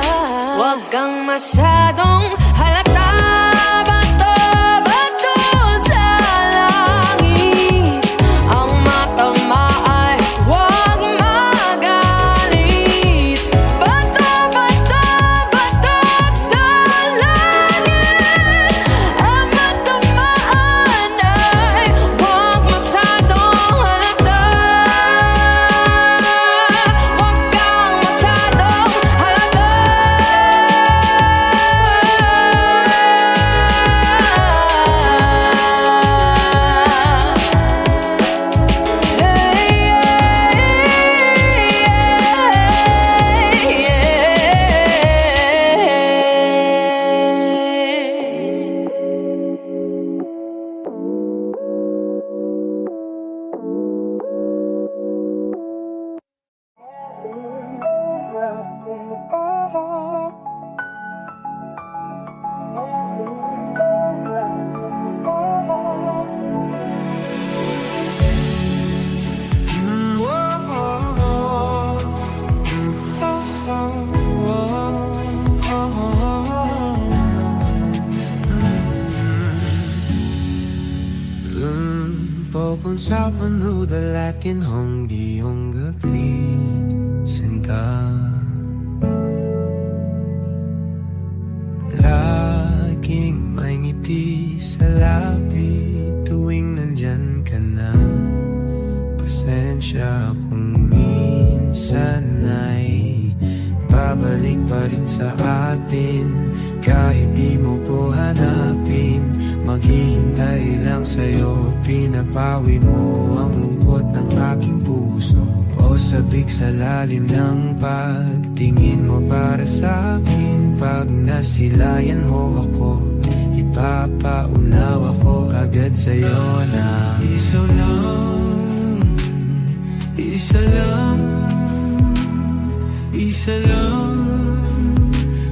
huwag kang masyadong halata. Bato-bato sa langit. Ang matama ay huwag magalit. Bato-bato sa langit. Ang matamaan ay huwag masyadong halata. Huwag kang masyadong halata. Pagkun sa panudalakin honggi hong gaglit sinta. Laging may ngiti sa labi tuwing nandyan ka na. Pasensya kung minsan ay babalik pa rin sa atin. Kahit di mo ko hanapin, maghihintay lang sa'yo. Pinapawi mo ang lungkot ng aking puso. O sabik sa lalim ng pagtingin mo para sa'kin. Pag nasilayan mo ako, ipapaunawa ko agad sa'yo na isa lang, isa lang, isa lang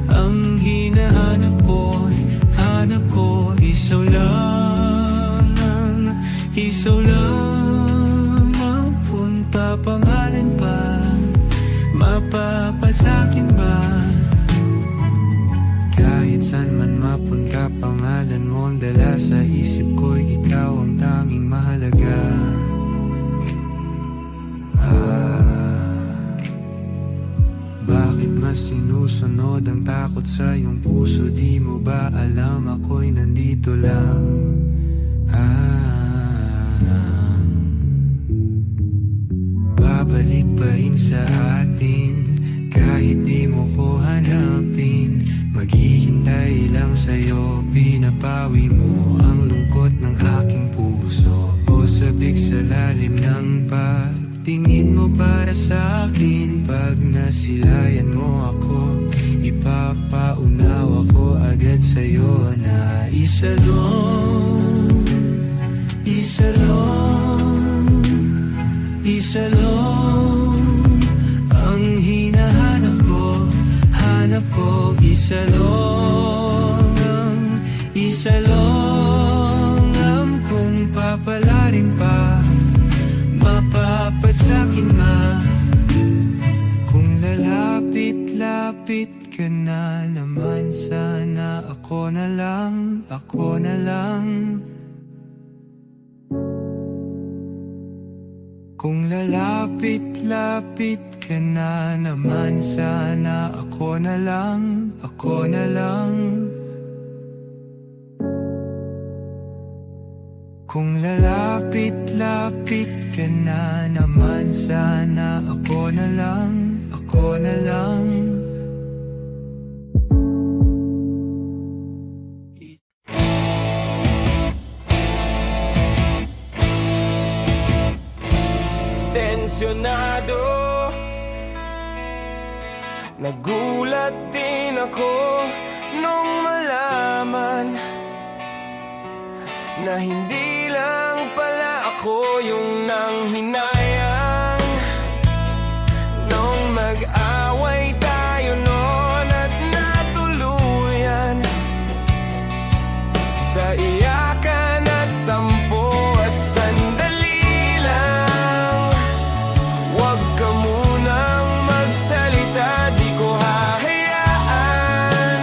ang hinahanap ko, hanap ko. Isaw lang, isaw lang. Mapunta pangalan pa, mapapasakin ba? Kahit saan man mapunta, pangalan mo ang dala sa isip ko. Ikaw ang tanging mahalaga. Bakit mas sinusunod ang takot sa iyong puso? Di mo ba alam ako'y nandito lang? Babalik pa rin sa atin kahit di mo ko hanapin. Maghihintay lang sa'yo, pinapawi mo ang lungkot ng aking puso. O sabik sa lalim ng pagtingin mo para sa'kin. Pag nasilayan mo ako, isa lang ang hinahanap ko, hanap ko, isa lang ang kung papalarin pa, mapapat sa'kin ma. Kung lalapit-lapit ka na naman, sana ako na lang, ako na lang. Kung lalapit-lapit ka na naman, sana ako na lang, ako na lang. Kung lalapit-lapit ka na naman, sana ako na lang, ako na lang. Tensyonado, nagulat din ako nung malaman na hindi lang pala ako yung nanghinayang nung mag-away tayo noon at natuluyan sa iyakan at tampo at sandali lang. Huwag ka munang magsalita, di ko hahayaan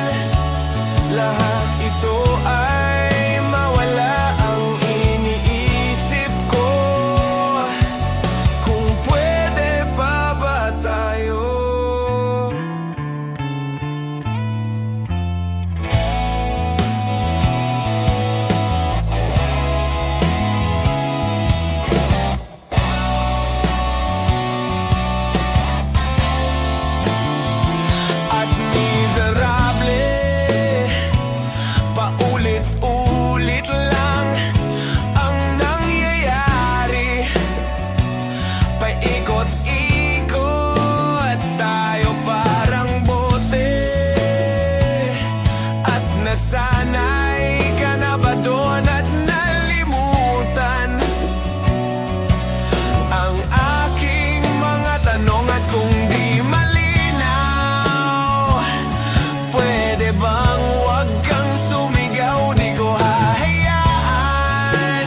lahat ito ay mawala ang iniisip ko. Kung pwede pa ba tayo? At miserable, paulit-ulit lang ang nangyayari. Paikot-ikot tayo parang bote, at nasanay ka na ba doon at nalimutan ang aking mga tanong? At kung di malinaw, pwede bang wag kang sumigaw? Di ko hahayaan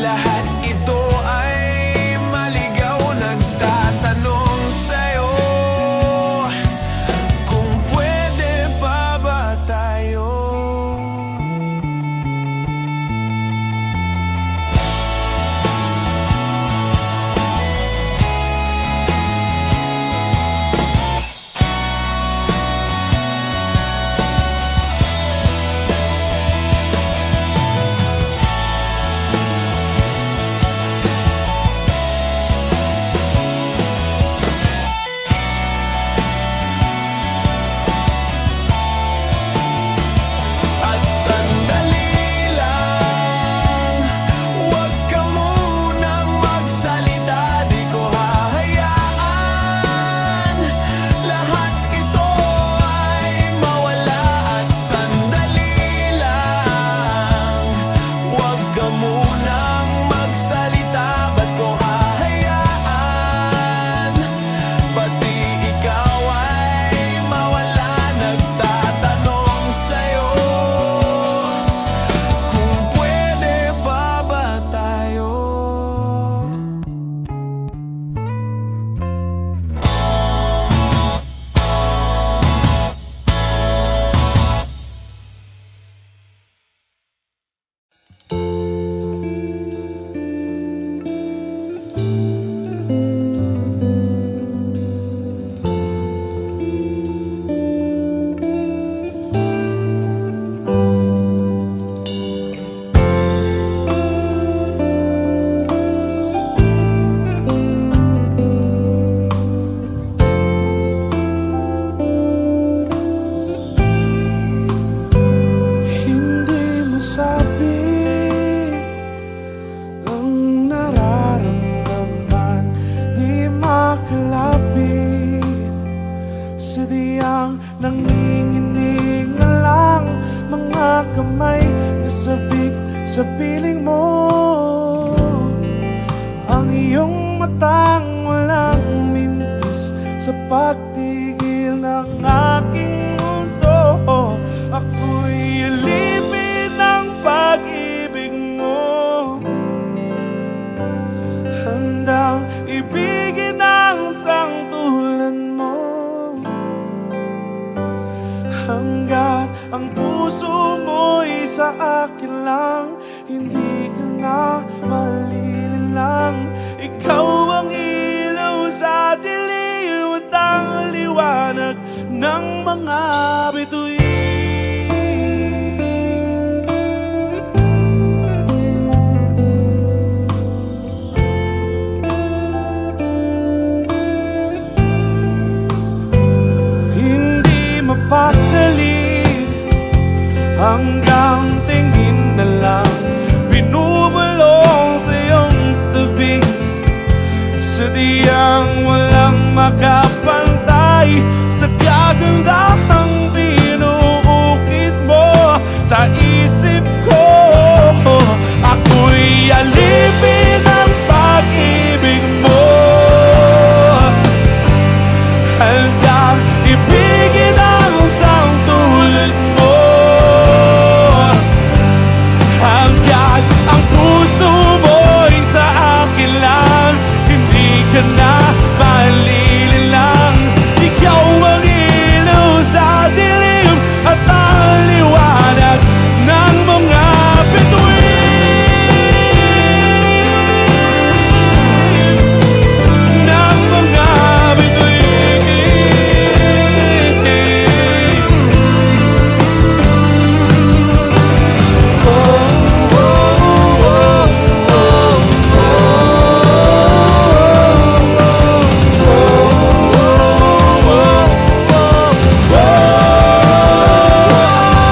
lahat ito ay maligaw. Nagtatanong sa'yo kung pwede pa ba tayo? At sandali lang, huwag ka munang magsalita, di ko hahayaan lahat ito ay mawala. At sandali lang, huwag ka munang magsalita, ba't ko hahayaan pati ikaw ay mawala? Nagtatanong sa'yo kung pwede pa ba tayo? Hindi masabi ang nararamdaman, di makalapit, sadyang nanginginig na lang mga mga kamay na sabik sa piling mo. Ang iyong matang walang mintis sa pagtigil ng aking mundo. Ako'y alipin ng pag-ibig mo, handang ibigin ang sangtulan mo. Hanggat ang puso mo'y sa akin lang, hindi ka na malililang. Ikaw ang ilaw sa dilim at ang liwanag ng mga bituin. Hindi mapakali hanggang tingin na lang, binubulong sa iyong tabi. Sadyang walang makapantay sa kagandahang binuukit mo sa isip ko. Ako'y alipin ng pag-ibig mo, handang ibigin ang sangtulad mo. Hanggat ang puso mo'y sa akin lang, hindi ka na malililang. Ikaw ang ilaw sa dilim at ang liwanag ng mga bituin. Ng mga bituin.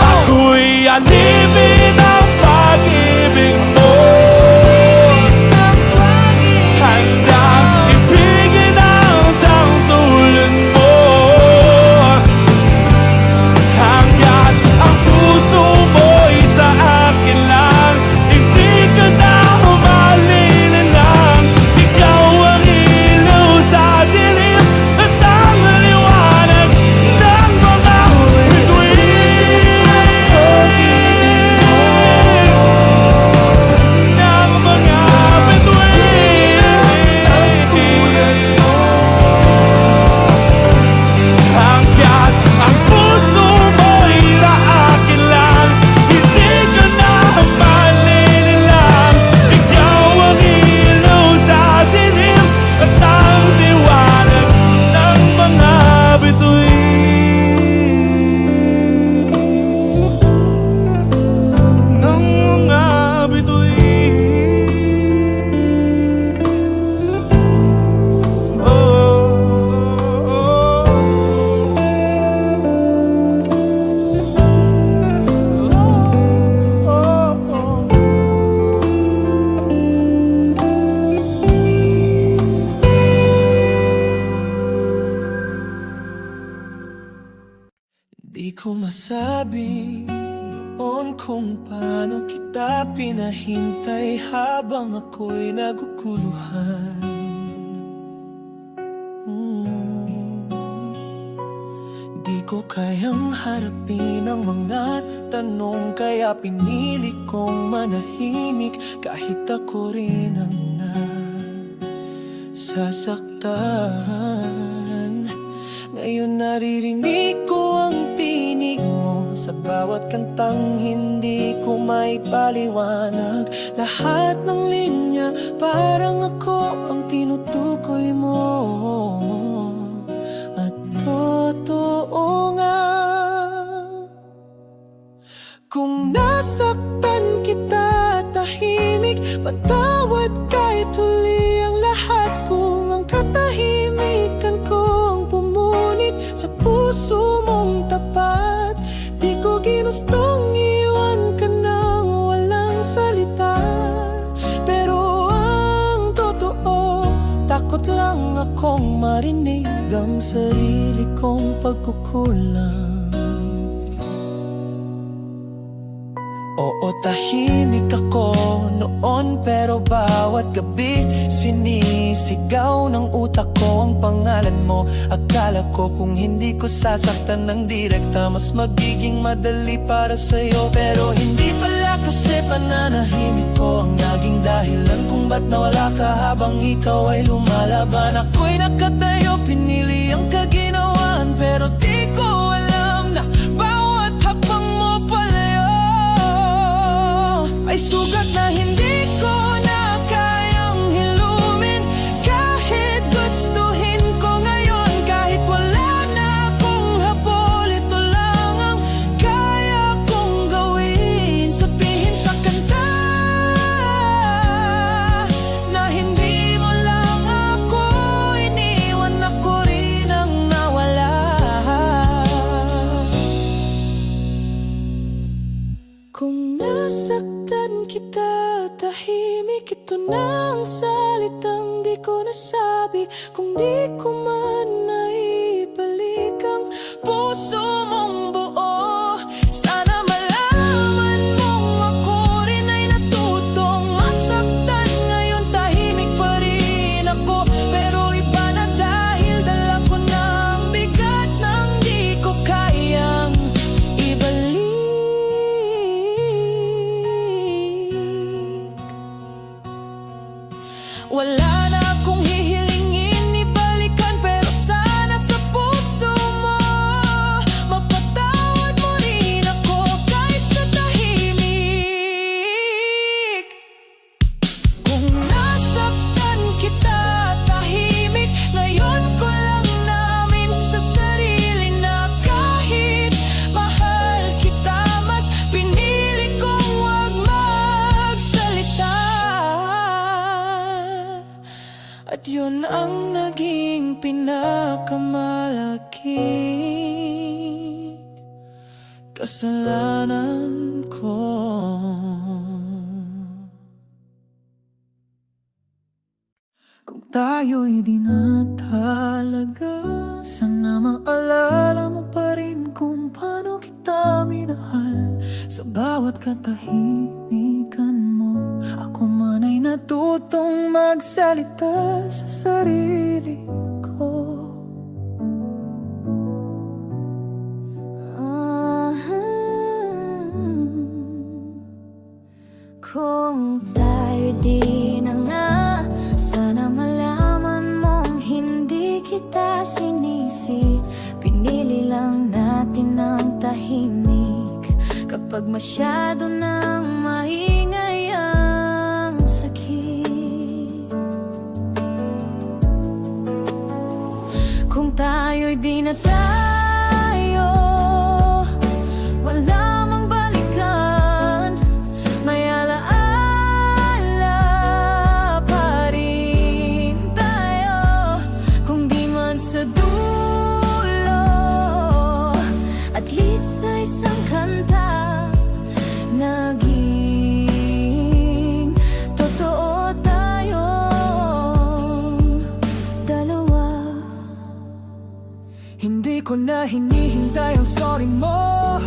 Ako'y alipin ng pag-ibig mo, handang ibigin ang sangtulan mo. Hanggat ang puso mo'y sa akin lang, hindi ka na malililang. Ikaw ang ilaw sa dilim at ang liwanag ng mga bituin. Ng mga bituin. Hanggat ang puso mo'y sa akin lang, hindi ka na malililang. Ikaw ang ilaw sa dilim at ang liwanag ng mga bituin. Ng mga bituin. Di ko masabi noon kung paano kita pinahintay habang ako'y naguguluhan. Di ko kayang harapin ang mga tanong, kaya pinili kong manahimik kahit ako rin ang nasasaktan. Ngayon naririnig ko ang tinig mo sa bawat kantang hindi ko may paliwanag. Lahat ng linya parang ako ang tinutukoy mo. At totoo nga, kung nasaktan kita tahimik, patawad kahit huli ang lahat. Kung ang katahimikan kong pumunit sa puso mong tapat, di ko ginustong iwan ka nang walang salita. Pero ang totoo, takot lang akong marinig ang sarili kong pagkukulang. Oo, tahimik ako noon, pero bawat gabi sinisigaw ng utak ko ang pangalan mo. Akala ko kung hindi ko sasaktan ng direkta, mas magiging madali para sa'yo. Pero hindi pala, kasi pananahimik ko ang naging dahilan kung ba't nawala ka habang ikaw ay lumalaban. Ako'y nakatayo, pinili ang kaginawaan, pero di ko alam na bawat hakbang mo palayo ay sugat na hindi ko na kayang hilumin. Kahit gustuhin ko ngayon, kahit wala na akong habol, ito lang ang kaya kong gawin. Sabihin sa kanta na hindi mo lang ako iniwan, ako rin ang nawala. Kung nasaktan kita, tahimik, ito na ang salitang di ko nasabi. Kung di ko man naibalik ang puso mong buo, sana malaman mong ako rin ay natutong masaktan. Ngayon tahimik pa rin ako, pero iba na dahil dala ko na ang bigat ng di ko kayang ibalik. Wala na akong hihilingin ibalikan, pero sana sa puso mo mapatawad mo rin ako kahit sa tahimik. Kung nasaktan kita, tahimik, ngayon ko lang namin sa sarili na kahit mahal kita, mas pinili kong wag magsalita. At yun ang naging pinakamalaking kasalanan ko. Kung tayo'y di na talaga, sana maalala mo pa rin kung paano kita minahal. Sa bawat katahimikan mo, ako man ay natutong magsalita sa sarili ko. Kung tayo di na nga, sana malaman mong hindi kita sinisi. Pinili lang natin ang tahimik kapag masyado nang maingay ang sakit. Kung tayo'y di na tayo, wala mang balikan, may alaala pa rin tayo. Kung di man sa dulo, at least sa isang kanta naging totoo tayong dalawa. Hindi ko na hinihintay ang sorry mo,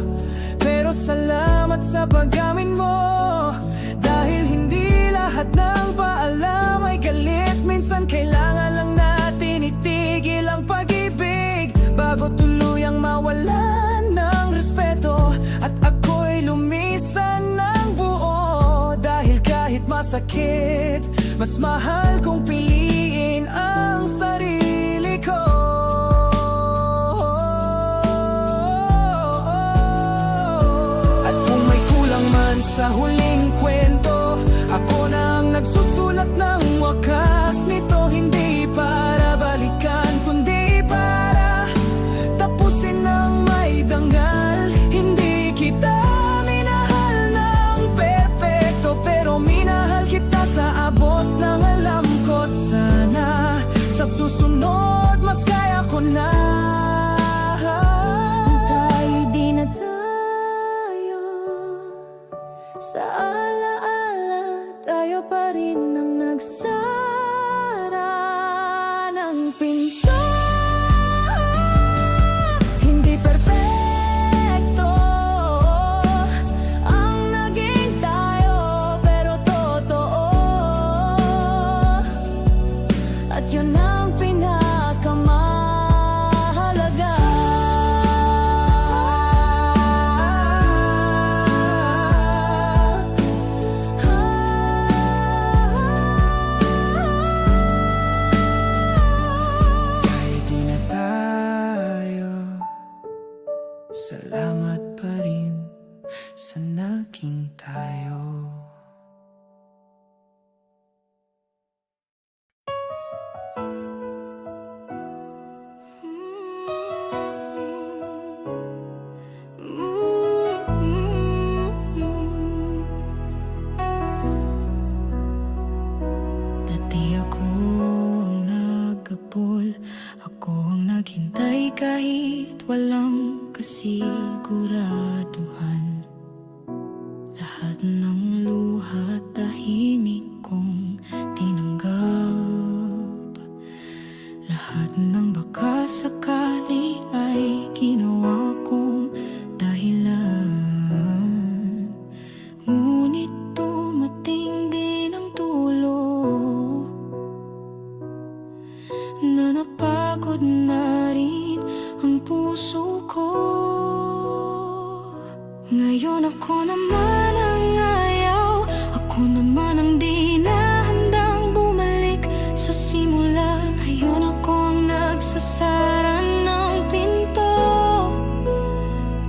pero salamat sa pag-amin mo. Dahil hindi lahat ng paalam ay galit, minsan kailangan lang natin itigil ang pag-ibig bago tuluyang mawalan ng respeto. At ako'y lumisan ng buo, dahil kahit masakit, mas mahal kong piliin ang sarili ko. At kung may kulang man sa huling kwento, ako na ang nagsusulat ng wakas nito. Hindi para balikan, kundi para tapusin ng may dangal. Hindi kita minahal ng perpekto, pero minahal kita sa abot ng alam ko't sana sa susunod mas kaya ko na. Tayo di na tayo, sa alaala tayo pa rin ang nagsarap. Salamat pa rin sa naging tayo. Dati ako ang nagkapol, ako ang naghintay kahit walang kasiguraduhan. Lahat ng luha tahimik kong tinanggap. Lahat ng baka sakali ay ginawa kong dahilan. Ngunit dumating din ang dulo na napagod na rin ang puso ko. Ngayon ako naman ang ayaw, ako naman ang di na handang bumalik sa simula. Ngayon ako ang nagsasara ng pinto,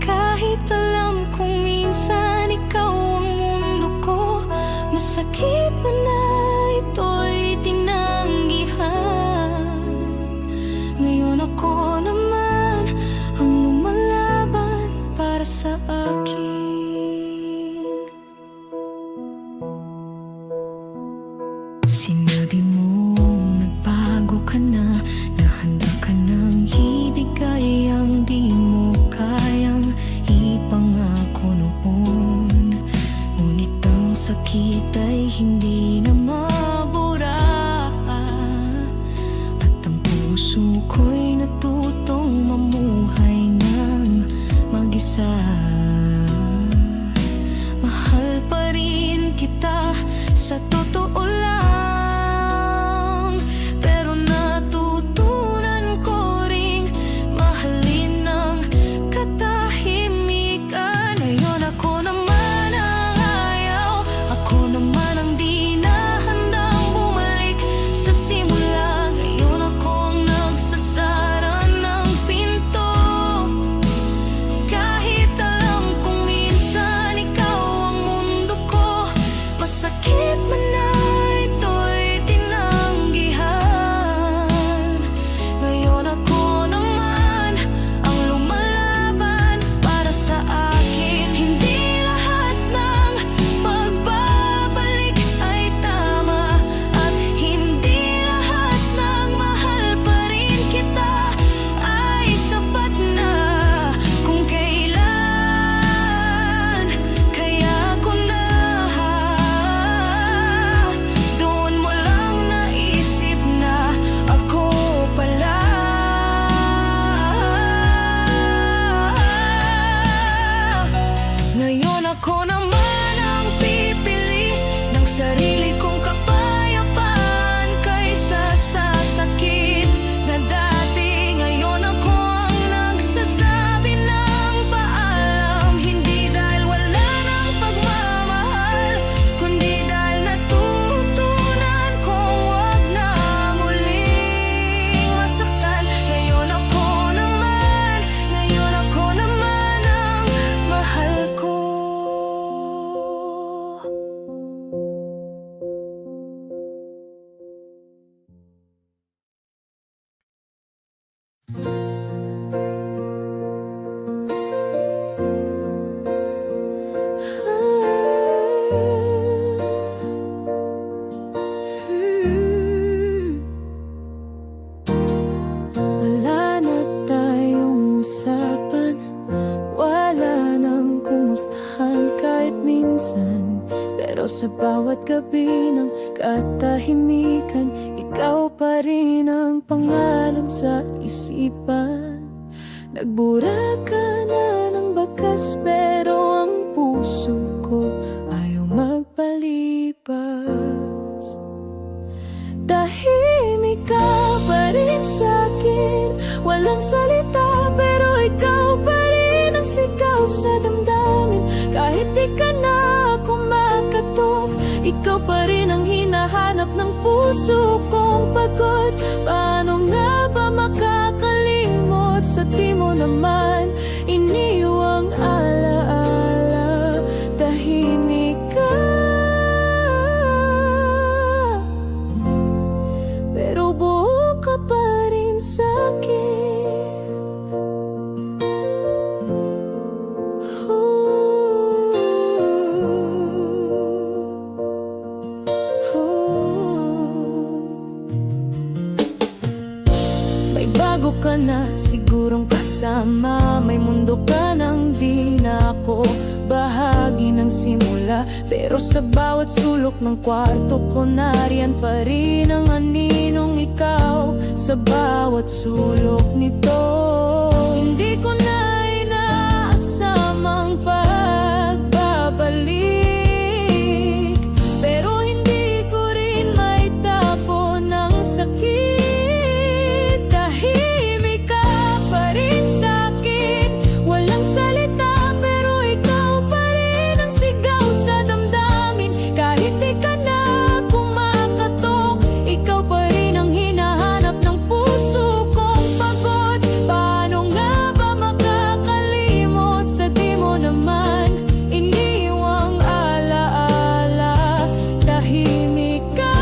kahit alam kong minsan ikaw ang mundo ko. Masakit man na ito'y tinanggihan. Ngayon ako naman ang lumalaban para sa akin. Sinabi mong nagbago ka na, na handa ka nang ibigay ang di mo kayang ipangako noon. Ngunit ang sakit ay hindi na mabura, at ang puso ko'y natutong mamuhay ng mag-isa. Mahal pa rin kita sa totoo lang, pero natutunan ko ring mahalin ang katahimikan. Ngayon ako naman ang ayaw, ako naman ang di na handang bumalik sa simula. Ngayon ako ang nagsasara ng pinto, kahit alam kong minsan ikaw ang mundo ko. Masakit man na ito'y tinanggihan. Ngayon ako naman ang lumalaban para sa akin. Hindi lahat ng pagbabalik ay tama, at hindi lahat ng mahal pa rin kita ay sapat na kung kailan. Kaya ako na doon mo lang naisip na ako pala. Ngayon ako naman ang pipili ng sarili kong kapayapaan kaysa sa sakit na dati. Ngayon ako ang nagsasabi ng paalam, hindi dahil wala ng pagmamahal, kundi dahil natutunan kong wag na muling masaktan. Ngayon ako naman ang mahal ko. Wala na tayong usapan, wala nang kumustahan kahit minsan. Pero sa bawat gabi ng katahimikan, ikaw pa rin ang pangalan sa isipan. Nagbura ka na ng bakas, pero ang puso ko ayaw magpalipas. Tahimik ka pa rin sa'kin, walang salita, pero ikaw pa rin ang sigaw sa damdamin. Kahit di ka na ako makatok, ikaw pa rin ang hinahanap ng puso kong pagod. Paano nga ba makakalimot sa di mo naman iniwan? ka. Pero sa bawat sulok ng kwarto ko, nariyan pa rin ang aninong ikaw. Sa bawat sulok nito, hindi ko na inaasamang pagbabalik. Pero hindi ko rin maitapon ng sakit. Tahimik ka pa rin sa'kin, walang salita, pero ikaw pa rin ang sigaw sa damdamin. Kahit di ka na kumakatok, ikaw pa rin ang hinahanap ng puso kong pagod. Paano nga ba makakalimot sa di mo naman iniwang alaala? Tahimik ka,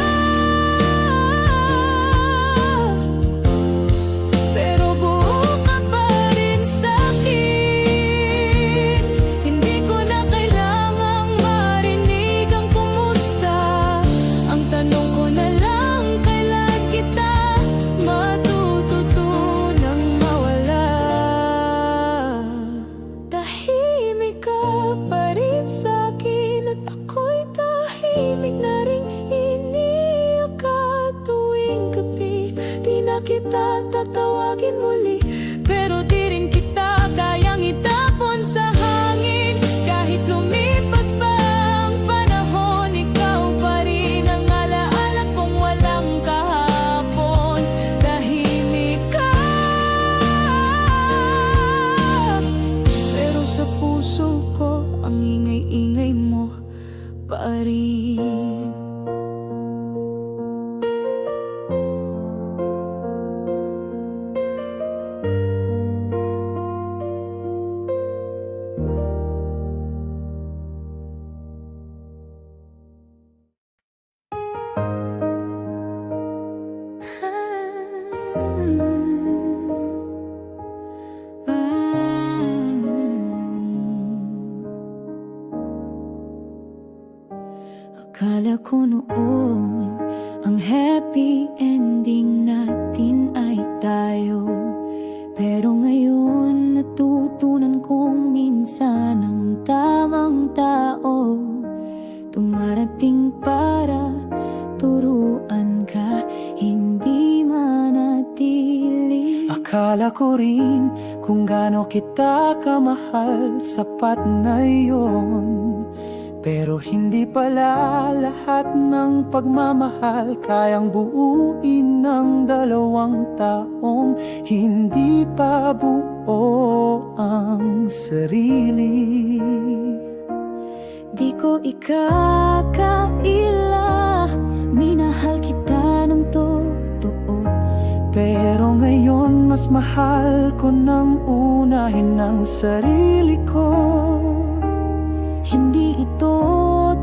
pero buo ka pa rin sa'kin. Hindi ko na kailangang marinig ang kumusta. Ang tanong ko na lang, kailan kita matututunang mawala? Tahimik ka pa rin sa'kin, at ako'y tahimik na rin iniyak ka tuwing gabi. Di na kita tatawagin muli, pero di rin kita kayang itapon sa hangin. Kahit lumipas pa ang panahon, ikaw pa rin ang alaala kong walang kahapon. Tahimik ka, pero sa puso ko ang ingay-ingay mo pa rin. Akala ko noon ang happy ending natin ay tayo. Pero ngayon natutunan kong minsan ang tamang tao dumarating para turuan ka, hindi manatili. Akala ko rin kung gaano kita kamahal, sapat na yun. Pero hindi pala lahat ng pagmamahal kayang buuin ng dalawang taong hindi pa buo ang sarili. Di ko ikakaila, minahal kita ng totoo. Pero ngayon mas mahal ko nang unahin ng sarili ko. Hindi ito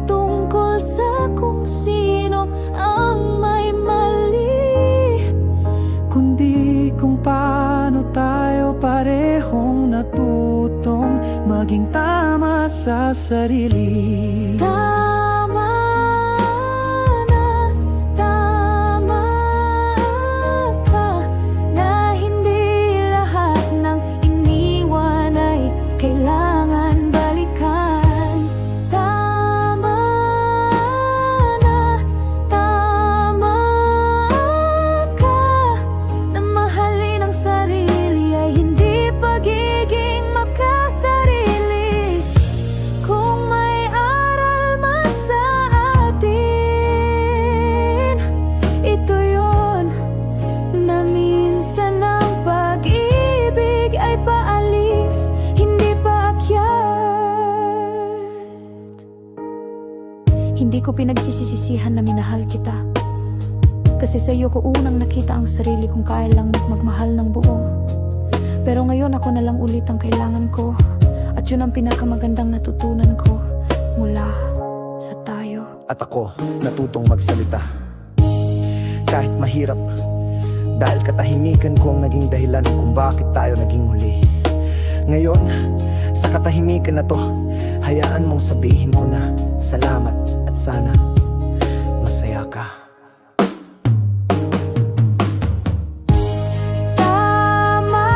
tungkol sa kung sino ang may mali, kundi kung paano tayo parehong natutong maging tama sa sarili. Tama ka na hindi lahat ng iniwan ay kailangan balikan. Tama ka na mahalin ang sarili ay hindi pagiging makasarili. Kung may aral man sa atin, ito yun na minsan ang pag-ibig ay paalis, hindi paakyat. Hindi ko pinagsisisihan na minahal kita, kasi sa iyo ko unang nakita ang sarili kung kaya lang magmahal ng buo. Pero ngayon ako na lang ulit ang kailangan ko, at yun ang pinakamagandang natutunan ko mula sa tayo. At ako natutong magsalita kahit mahirap, dahil katahimikan ko ang naging dahilan kung bakit tayo naging muli. Ngayon, sa katahimikan na to, hayaan mong sabihin ko na salamat at sana masaya ka. Tama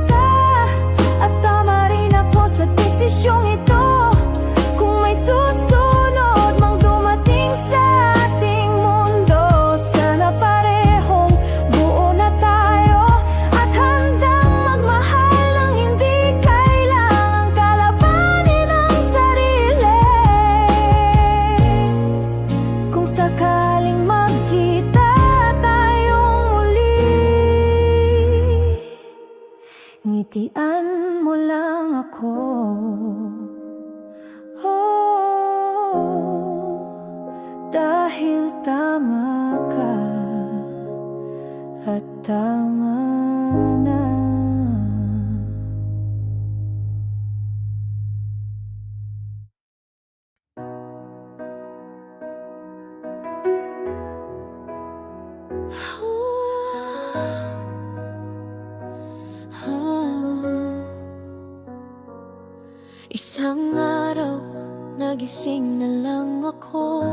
ka, at Ngitian mo lang ako. Oh, dahil tama ka at tama na. Isang araw, nagising na lang ako.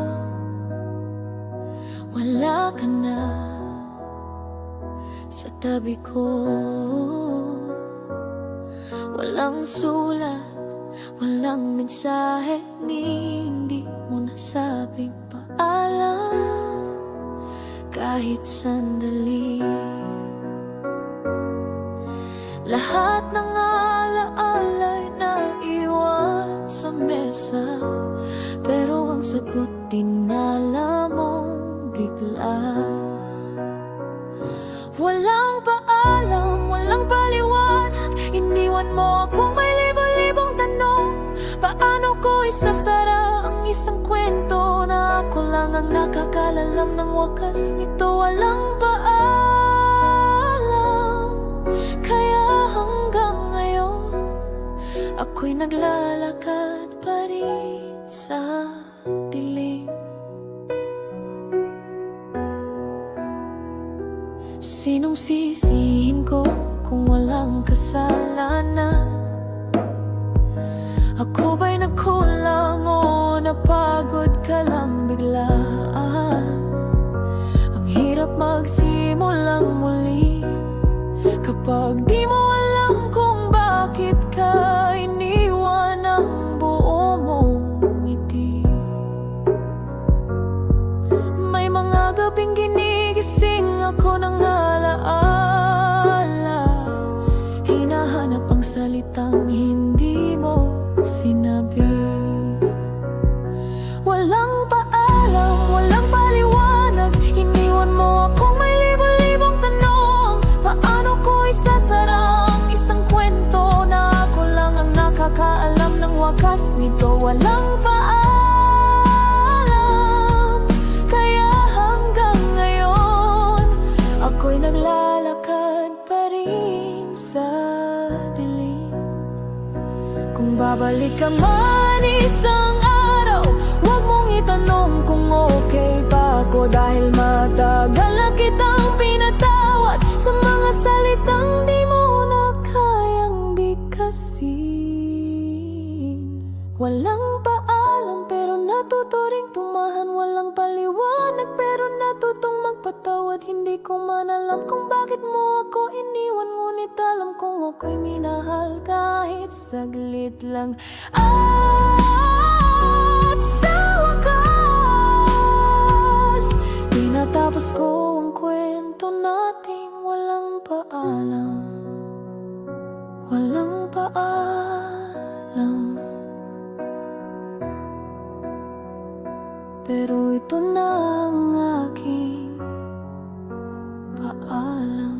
Wala ka na sa tabi ko. Walang sulat, walang mensahe, hindi mo nasabing paalam kahit sandali. Lahat ng alaala'y naiwan sa mesa, pero ang sagot dinala mong bigla. Walang paalam, walang paliwanag, iniwan mo akong may libo-libong tanong. Paano ko isasara ang isang kwento na ako lang ang nakakalalam ng wakas nito? Walang paalam, kaya hanggang ngayon ako'y naglalakad pa rin sa dilim. Sinong sisihin ko kung walang kasalanan? Ako ba'y nagkulang o napagod ka lang biglaan? Ang hirap magsimulang muli kapag di mo alam kung bakit ka iniwan ang buo mong ngiti. May mga gabing ginigising ako ng alaala, hinahanap ang salitang hindi mo sinabi. Walang paalam, walang paliwanag, iniwan mo akong may libo-libong tanong. Paano ko isasara ang isang kwento na ako lang ang nakakaalam ng wakas nito? Walang paalam, kaya hanggang ngayon ako'y naglalakad pa rin sa dilim. Kung babalik ka man isang araw, huwag mong itanong kung okay pa ako, dahil matagal na kitang pinatawad sa mga salitang di mo na kayang bigkasin. Walang paalam pero natuto ring tumahan, walang paliwanag pero natutong magpatawad. Hindi ko man alam kung bakit mo ako iniwan, ngunit alam kong ako'y minahal kahit saglit lang. At sa wakas, tinatapos ko ang kwento nating walang paalam. Walang paalam, pero ito na ang aking paalam.